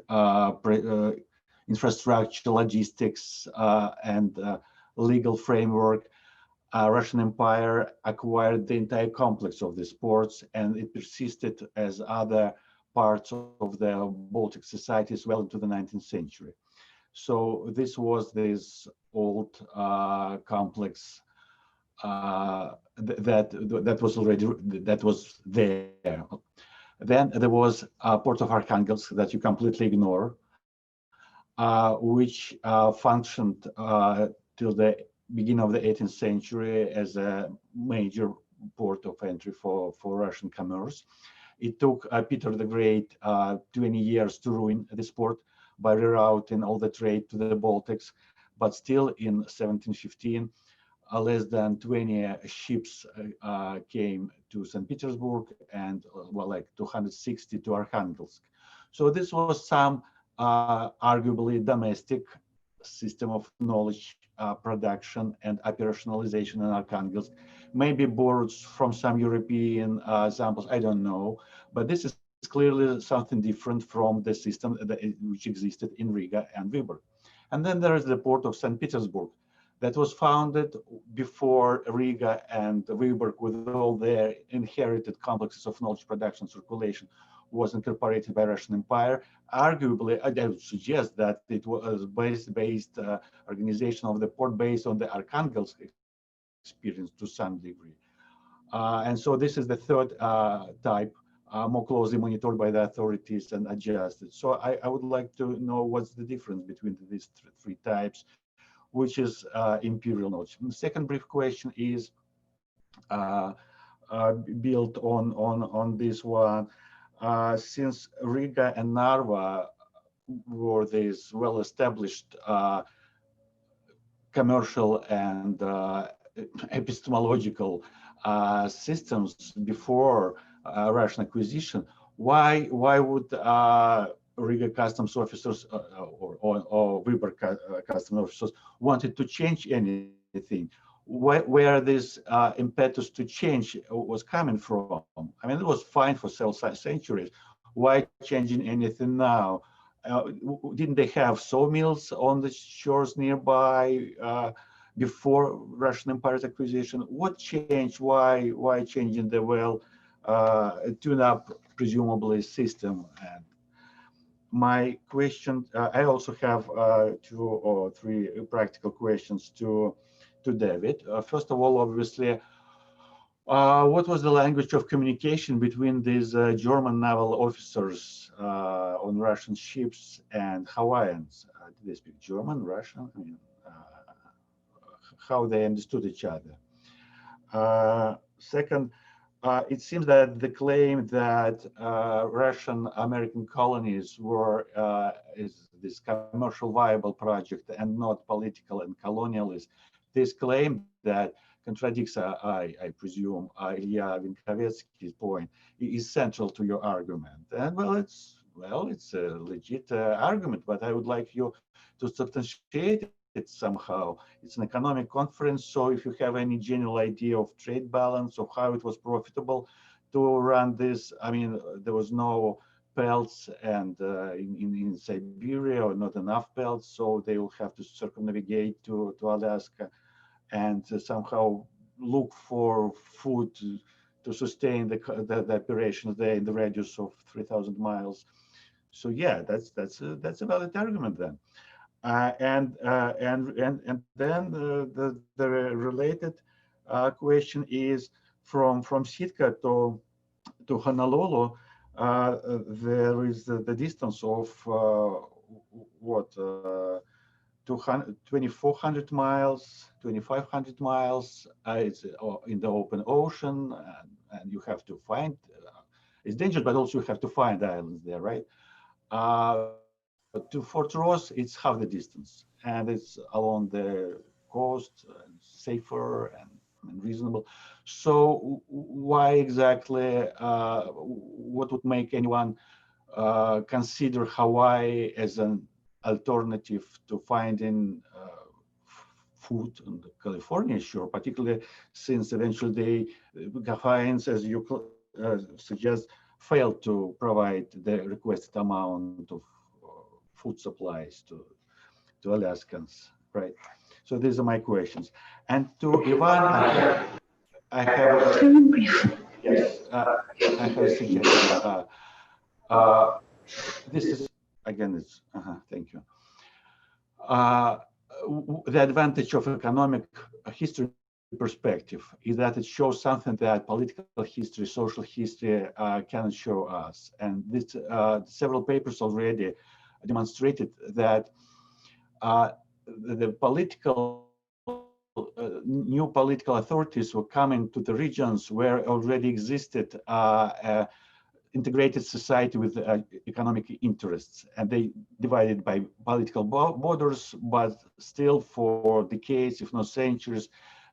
infrastructure, logistics, and legal framework. Russian Empire acquired the entire complex of these ports, and it persisted as other parts of the Baltic societies well into the 19th century. So this was this old complex that was there. Then there was Port of Arkhangelsk that you completely ignore, which functioned till the beginning of the 18th century as a major port of entry for Russian commerce. It took Peter the Great 20 years to ruin this port by rerouting all the trade to the Baltics, but still in 1715, less than 20 ships came to St. Petersburg and like 260 to Arkhangelsk. So this was some arguably domestic system of knowledge production and operationalization in Arkhangelsk, maybe borrowed from some European examples, I don't know, but this is clearly something different from the system which existed in Riga and Viborg. And then there is the port of St. Petersburg that was founded before Riga and Viborg, with all their inherited complexes of knowledge production circulation, was incorporated by Russian Empire. Arguably, I would suggest that it was based organization of the port based on the Arkhangelsk experience to some degree. And so this is the third type, more closely monitored by the authorities and adjusted. So I would like to know what's the difference between these three types, which is imperial knowledge. And the second brief question is built on this one. Since Riga and Narva were these well-established commercial and epistemological systems before Russian acquisition, why would Riga customs officers or Viborg customs officers wanted to change anything? Where this impetus to change was coming from? I mean, it was fine for several centuries. Why changing anything now? Didn't they have sawmills on the shores nearby before Russian Empire's acquisition? What changed? Why changing the tune-up, presumably, system? And my question, I also have 2 or 3 practical questions to David. First of all, obviously, what was the language of communication between these German naval officers on Russian ships and Hawaiians? Did they speak German, Russian? I mean, how they understood each other? Second, it seems that the claim that Russian-American colonies were this commercial viable project and not political and colonialist, this claim that contradicts, I presume, Ilya Vinkovetsky's point, is central to your argument. And well, it's a legit argument, but I would like you to substantiate it somehow. It's an economic conference, so if you have any general idea of trade balance, of how it was profitable to run this, I mean, there was no pelts and in Siberia, or not enough pelts, so they will have to circumnavigate to Alaska and somehow look for food to sustain the operations there in the radius of 3,000 miles. So yeah, that's a valid argument then. And then the related question is from Sitka to Honolulu. There is the distance of 2,400 miles, 2,500 miles. It's in the open ocean. and you have to find. It's dangerous, but also you have to find islands there, right? To Fort Ross, it's half the distance, and it's along the coast, safer and reasonable. So why exactly? What would make anyone consider Hawaii as an alternative to finding food in California? Sure, particularly since eventually the Hawaiians, as you suggest, failed to provide the requested amount of food supplies to Alaskans, right? So these are my questions. And to Ivan, I have yes, I have a suggestion. This is again, it's thank you. The advantage of economic history perspective is that it shows something that political history, social history cannot show us. And this several papers already demonstrated that the new political authorities were coming to the regions where already existed integrated society with economic interests, and they divided by political borders, but still for decades, if not centuries,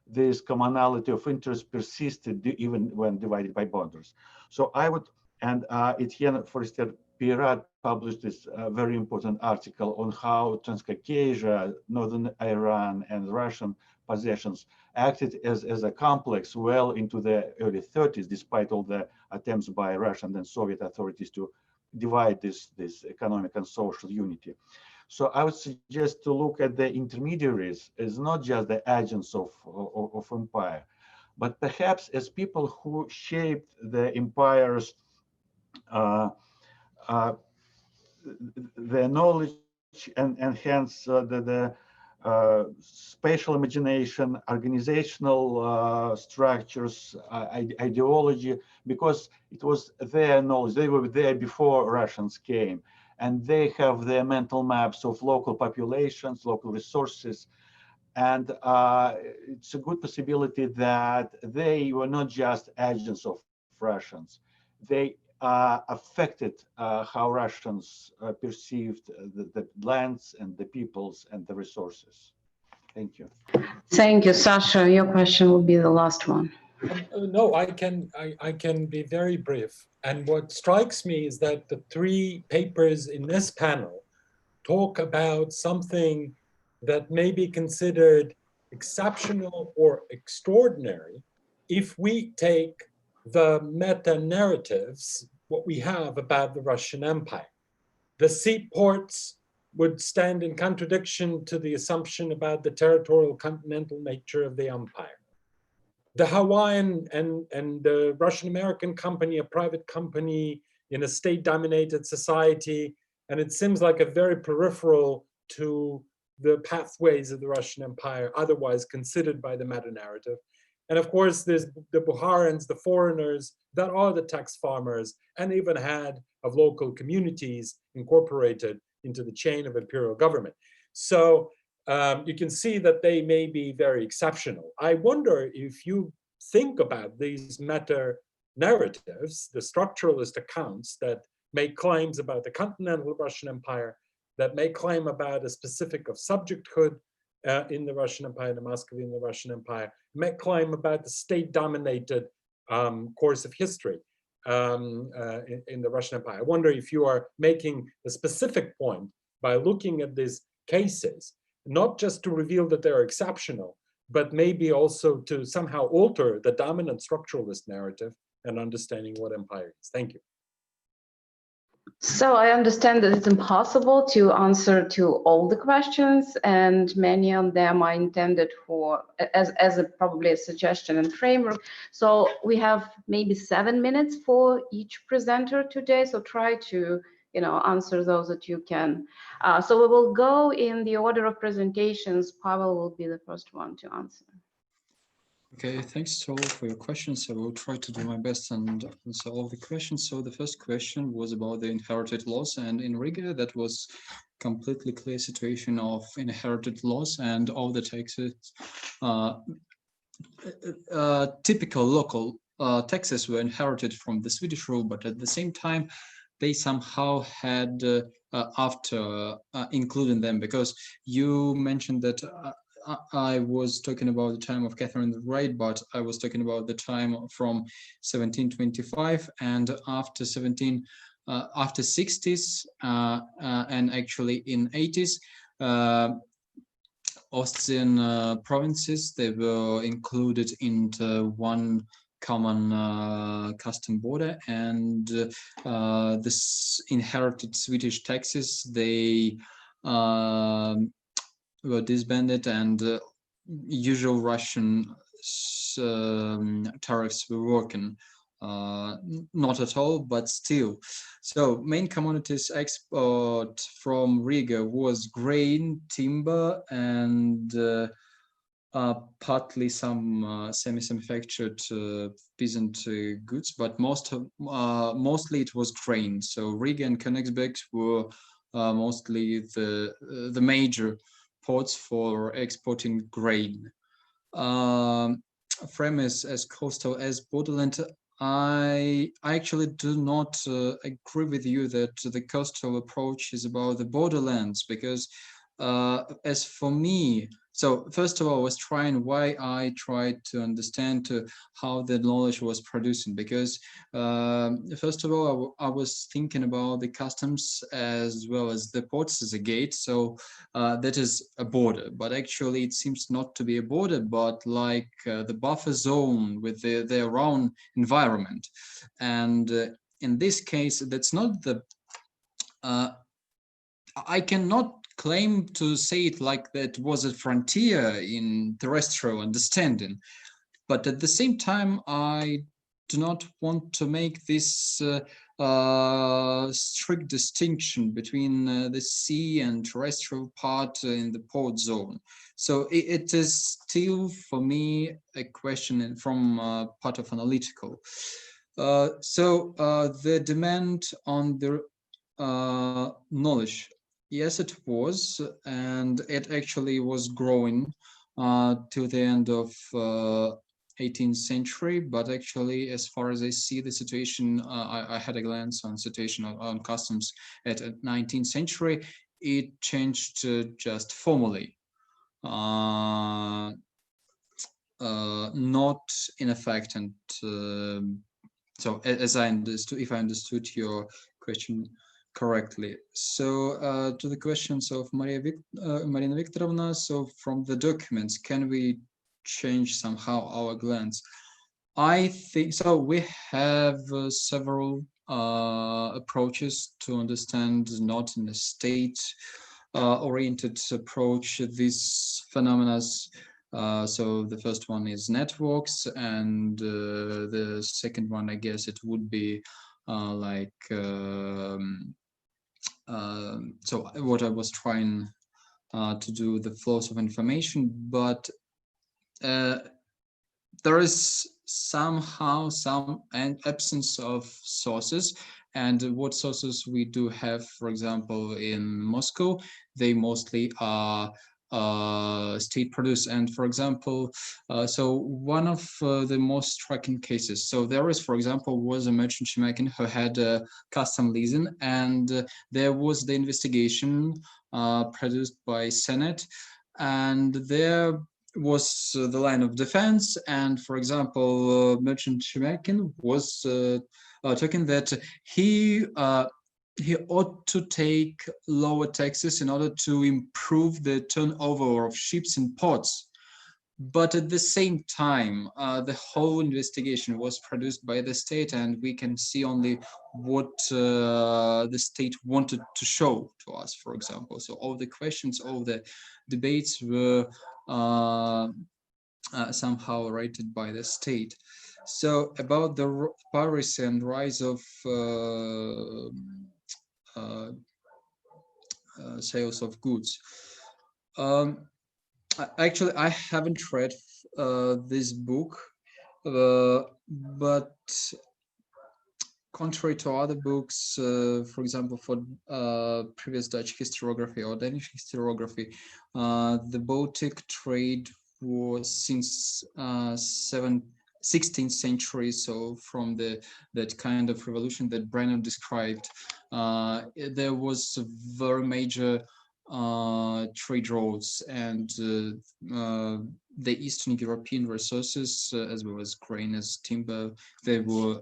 this commonality of interest persisted even when divided by borders. So I would, and Etienne Forestier-Pirat published this very important article on how Transcaucasia, northern Iran, and Russian possessions acted as a complex well into the early 30s, despite all the attempts by Russian and Soviet authorities to divide this economic and social unity. So I would suggest to look at the intermediaries as not just the agents of empire, but perhaps as people who shaped the empire's the knowledge and hence the spatial imagination, organizational structures, ideology, because it was their knowledge. They were there before Russians came, and they have their mental maps of local populations, local resources. And it's a good possibility that they were not just agents of Russians. They affected how Russians perceived the lands and the peoples and the resources. Thank you. Thank you, Sasha. Your question will be the last one. No, I can be very brief. And what strikes me is that the three papers in this panel talk about something that may be considered exceptional or extraordinary if we take the meta-narratives, what we have about the Russian Empire. The seaports would stand in contradiction to the assumption about the territorial continental nature of the empire. The Hawaiian and the Russian-American company, a private company in a state-dominated society, and it seems like a very peripheral to the pathways of the Russian Empire, otherwise considered by the meta-narrative. And of course, there's the Bukharans, the foreigners, that are the tax farmers, and even had of local communities incorporated into the chain of imperial government. So you can see that they may be very exceptional. I wonder if you think about these meta-narratives, the structuralist accounts that make claims about the continental Russian Empire, that make claim about a specific of subjecthood in the Russian Empire, the Muscovy in the Russian Empire, make claim about the state-dominated course of history in the Russian Empire. I wonder if you are making a specific point by looking at these cases, not just to reveal that they're exceptional, but maybe also to somehow alter the dominant structuralist narrative and understanding what empire is. Thank you. So I understand that it's impossible to answer to all the questions, and many of them are intended for as probably a suggestion and framework. So we have maybe 7 minutes for each presenter today. So try to answer those that you can. So we will go in the order of presentations. Pavel will be the first one to answer. Okay, thanks to all for your questions. I will try to do my best and answer all the questions. So the first question was about the inherited loss, and in Riga that was completely clear situation of inherited loss, and all the taxes typical local taxes were inherited from the Swedish rule, but at the same time, they somehow had after including them, because you mentioned that I was talking about the time of Catherine the Great, but I was talking about the time from 1725 and after 60s and actually in 80s. Austrian provinces, they were included into one common custom border, and this inherited Swedish taxes, they were disbanded, and usual Russian tariffs were working. Not at all, but still. So main commodities export from Riga was grain, timber, and partly some semi-manufactured peasant goods, but mostly it was grain. So Riga and Königsberg were mostly the major ports for exporting grain. Frame as coastal as borderland, I actually do not agree with you that the coastal approach is about the borderlands, because as for me, so first of all, I was trying why I tried to understand how the knowledge was producing, because first of all, I was thinking about the customs as well as the ports as a gate. So that is a border, but actually it seems not to be a border, but like the buffer zone with their own environment. And in this case, that's not the, I cannot claim to say it like that was a frontier in terrestrial understanding, but at the same time, I do not want to make this strict distinction between the sea and terrestrial part in the port zone. So it is still, for me, a question from part of analytical. So the demand on the knowledge, yes, it was, and it actually was growing till the end of 18th century. But actually, as far as I see the situation, I had a glance on situation on customs at 19th century. It changed just formally, not in effect. And so, as I understood, if I understood your question correctly. So to the questions of Marina Viktorovna, so from the documents, can we change somehow our glance? I think so. We have several approaches to understand, not in a state oriented approach, these phenomena. So the first one is networks, and the second one, I guess it would be so what I was trying to do, the flows of information, but there is somehow some absence of sources. And what sources we do have, for example, in Moscow, they mostly are state produced. And for example, so one of the most striking cases, so there is, for example, was a merchant Shemekin who had a custom leasing, and there was the investigation produced by Senate, and there was the line of defense. And for example, merchant Shemekin was talking that he ought to take lower taxes in order to improve the turnover of ships in ports. But at the same time, the whole investigation was produced by the state, and we can see only what the state wanted to show to us, for example. So all the questions, all the debates were somehow rated by the state. So about the piracy and rise of sales of goods. Actually, I haven't read this book, but contrary to other books, for example, for previous Dutch historiography or Danish historiography, the Baltic trade was since 16th century. So from that kind of revolution that Brenner described, there was a very major trade routes, and the Eastern European resources, as well as grain, as timber, they were,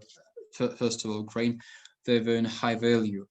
first of all, grain, they were in high value.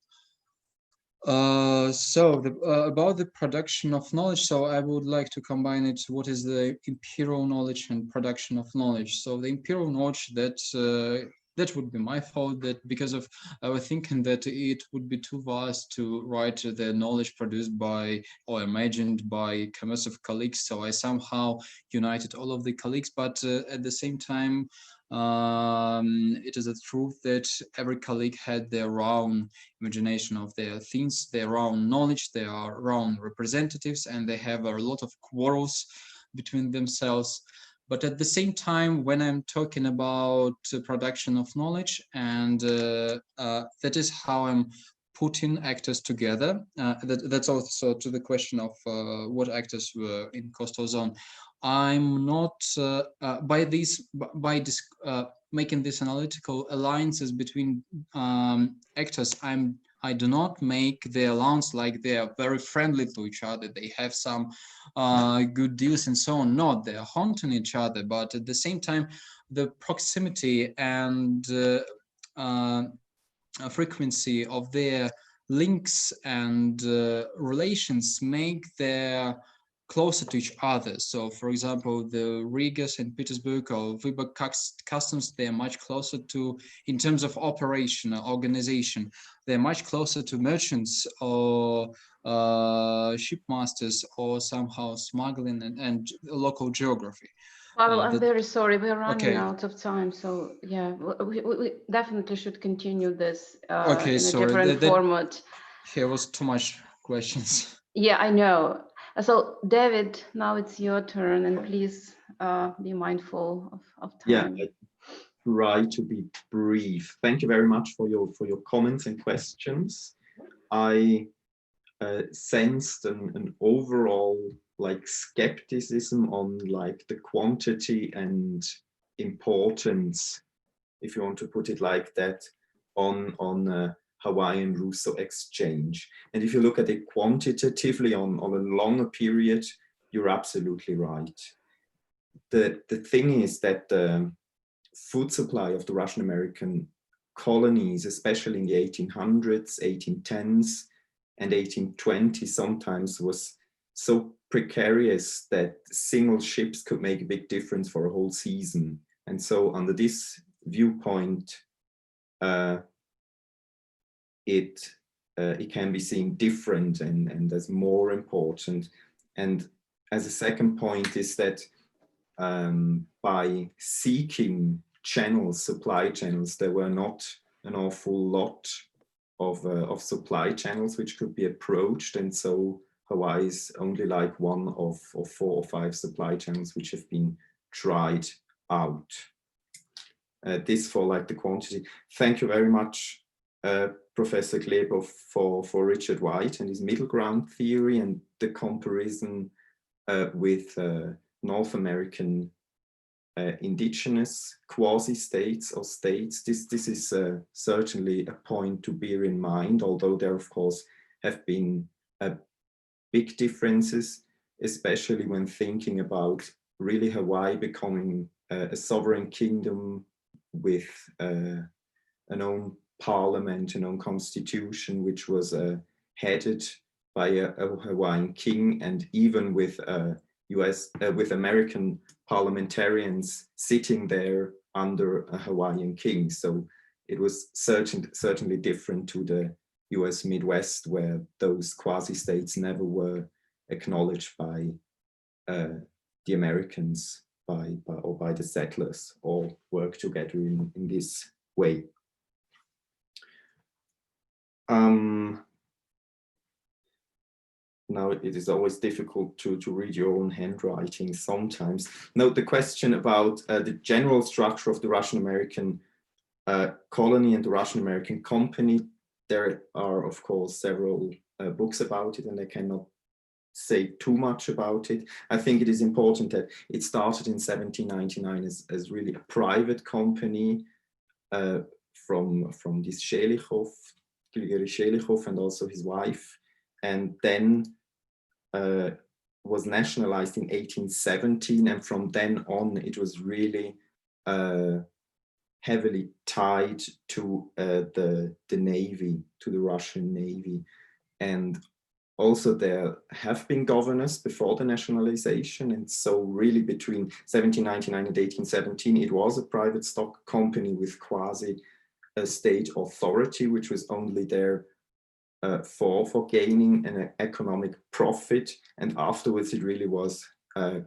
About the production of knowledge, so I would like to combine it. What is the imperial knowledge and production of knowledge? So the imperial knowledge, that would be my fault, that because of our thinking that it would be too vast to write the knowledge produced by or imagined by commercial colleagues. So I somehow united all of the colleagues, but at the same time, it is a truth that every colleague had their own imagination of their things, their own knowledge, their own representatives, and they have a lot of quarrels between themselves. But at the same time, when I'm talking about production of knowledge, and that is how I'm putting actors together. That's also to the question of what actors were in coastal zone. I'm not making these analytical alliances between actors. I do not make the alliance like they are very friendly to each other. They have some good deals and so on. Not, they're haunting each other, but at the same time, the proximity and frequency of their links and relations make their closer to each other. So, for example, the Rigas in Petersburg or Viborg customs, they are much closer to, in terms of operation, organization, they're much closer to merchants or shipmasters or somehow smuggling and local geography. Pavel, I'm very sorry, we're running out of time. So yeah, we definitely should continue this in a different format. Here was too much questions. Yeah, I know. So David, now it's your turn, and please be mindful of time. Yeah, I try to be brief. Thank you very much for your comments and questions. I sensed an overall skepticism on the quantity and importance, if you want to put it like that, on Hawaiian-Russo exchange. And if you look at it quantitatively on a longer period, you're absolutely right. The thing is that the food supply of the Russian-American colonies, especially in the 1800s, 1810s, and 1820s, sometimes was so precarious that single ships could make a big difference for a whole season. And so under this viewpoint, it can be seen different and as more important. And as a second point is that by seeking channels, supply channels, there were not an awful lot of supply channels which could be approached. And so Hawaii is only like one of 4 or 5 supply channels which have been tried out. This for the quantity. Thank you very much, Professor Glebov, for Richard White and his middle ground theory and the comparison with North American indigenous quasi-states or states. This is certainly a point to bear in mind, although there of course have been big differences, especially when thinking about really Hawaii becoming a sovereign kingdom with an own parliament, an own constitution, which was headed by a Hawaiian king, and even with with American parliamentarians sitting there under a Hawaiian king. So it was certainly different to the US Midwest, where those quasi-states never were acknowledged by the Americans or by the settlers, or work together in this way. Now it is always difficult to read your own handwriting sometimes. Note the question about the general structure of the Russian-American colony and the Russian-American company. There are, of course, several books about it, and I cannot say too much about it. I think it is important that it started in 1799 as really a private company from this Shelikhov, Grigory Shelikhov, and also his wife, and then was nationalized in 1817, and from then on it was really heavily tied to the Navy, to the Russian Navy. And also there have been governors before the nationalization, and so really between 1799 and 1817 it was a private stock company with quasi a state authority, which was only there for gaining an economic profit, and afterwards it really was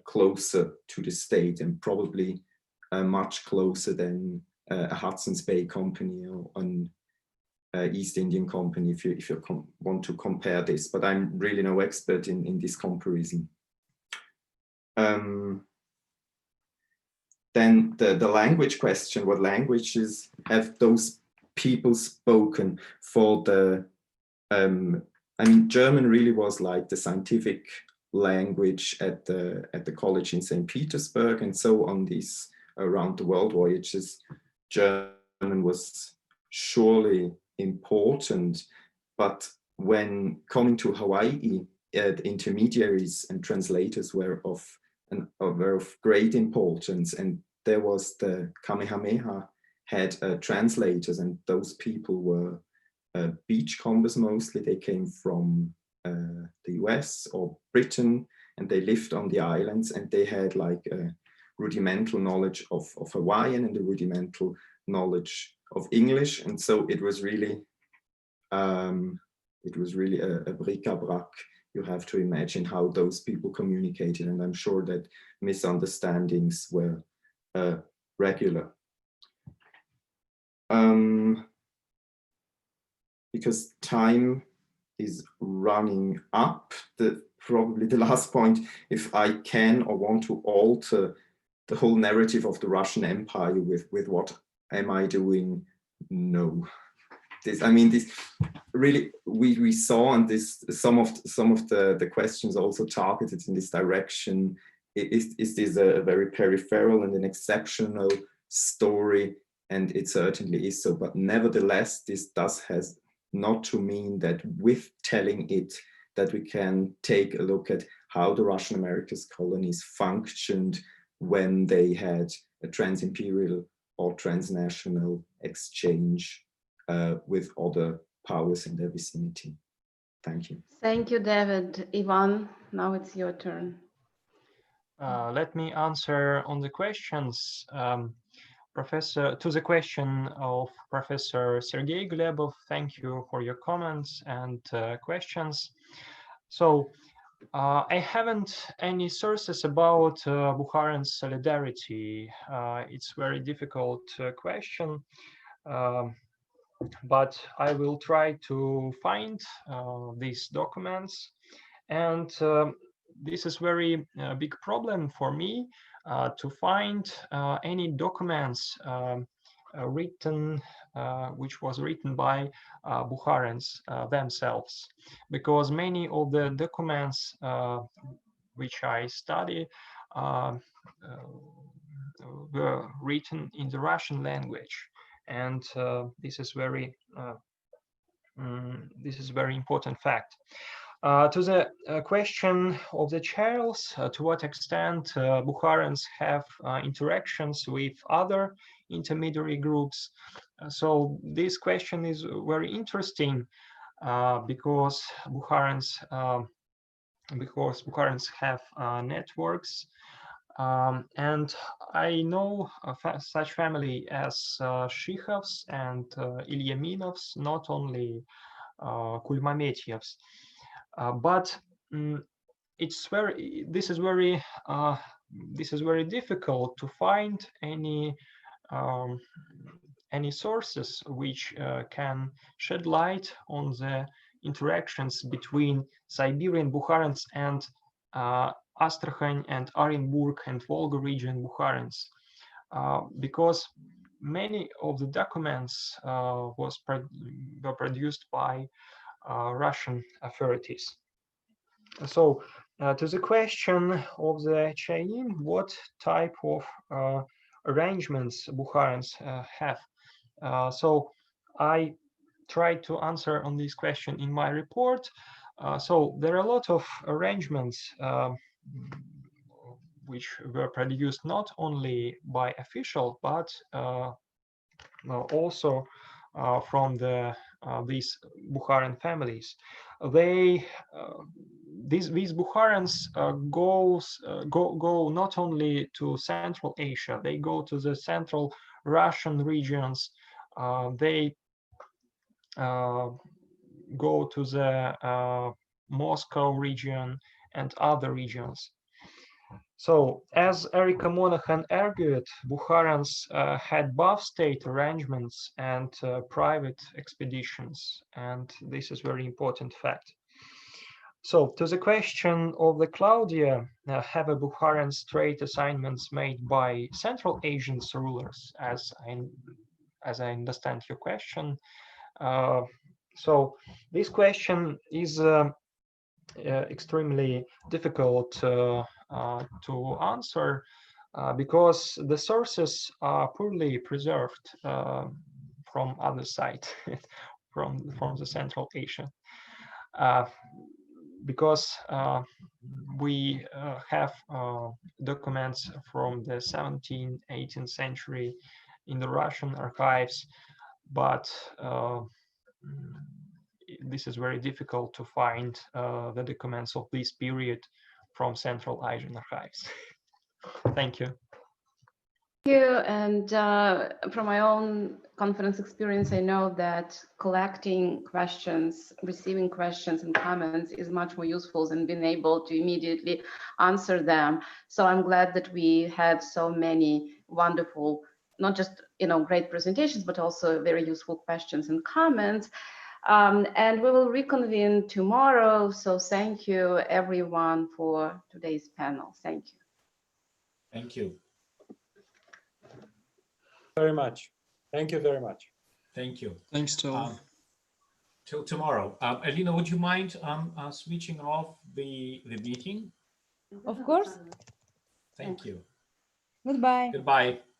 closer to the state, and probably much closer than a Hudson's Bay Company or an East Indian Company, if you want to compare this. But I'm really no expert in this comparison. Then the language question: what languages have those people spoken? For the I mean, German really was like the scientific language at the college in St. Petersburg, and so on these around the world voyages, German was surely important. But when coming to Hawaii, the intermediaries and translators were of great importance, and there was the Kamehameha had translators, and those people were beachcombers mostly. They came from the US or Britain, and they lived on the islands, and they had like a rudimental knowledge of Hawaiian and a rudimental knowledge of English, and so it was really a bric-a-brac. You have to imagine how those people communicated, and I'm sure that misunderstandings were regular. Because time is running up, probably the last point, if I can or want to alter the whole narrative of the Russian Empire with what am I doing? No. This really, we saw, and this some of the questions also targeted in this direction. Is this a very peripheral and an exceptional story? And it certainly is so. But nevertheless, this has not to mean that with telling it, that we can take a look at how the Russian Americas colonies functioned when they had a trans-imperial or transnational exchange with other powers in their vicinity. Thank you. Thank you, David. Ivan, now it's your turn. Let me answer on the questions. To the question of Professor Sergey Glebov, thank you for your comments and questions. So I haven't any sources about Bukharan solidarity. It's very difficult question, but I will try to find these documents. And this is very big problem for me to find any documents written, which was written by Bukharans themselves, because many of the documents which I study were written in the Russian language, and this is very important fact. To the question of the Charles, to what extent Bukharans have interactions with other intermediary groups. So this question is very interesting because Bukharans have networks, and I know such family as Shikhovs and Ilyaminovs, not only Kulmametyevs. But this is very difficult to find any sources which can shed light on the interactions between Siberian Bukharans and Astrakhan and Orenburg and Volga region Bukharans, because many of the documents were produced by Russian authorities. So to the question of the chain, what type of arrangements Bukharans have? So I tried to answer on this question in my report. So there are a lot of arrangements which were produced not only by official, but also from these Bukharan families. These Bukharans go not only to Central Asia, they go to the Central Russian regions. They go to the Moscow region and other regions. So, as Erika Monahan argued, Bukharans had both state arrangements and private expeditions, and this is a very important fact. So, to the question of the Claudia, have a Bukharan trade assignments made by Central Asian rulers, as I understand your question. So, this question is extremely difficult to answer because the sources are poorly preserved from other side, from the Central Asia, because we have documents from the 17th, 18th century in the Russian archives, but this is very difficult to find the documents of this period from Central Asian archives. Thank you. Thank you. And from my own conference experience, I know that collecting questions, receiving questions and comments is much more useful than being able to immediately answer them. So I'm glad that we had so many wonderful, not just great presentations, but also very useful questions and comments. And we will reconvene tomorrow. So thank you, everyone, for today's panel. Thank you. Thank you. Very much. Thank you very much. Thank you. Thanks to all. Till tomorrow. Alina, would you mind switching off the meeting? Of course. Thank you. Goodbye. Goodbye.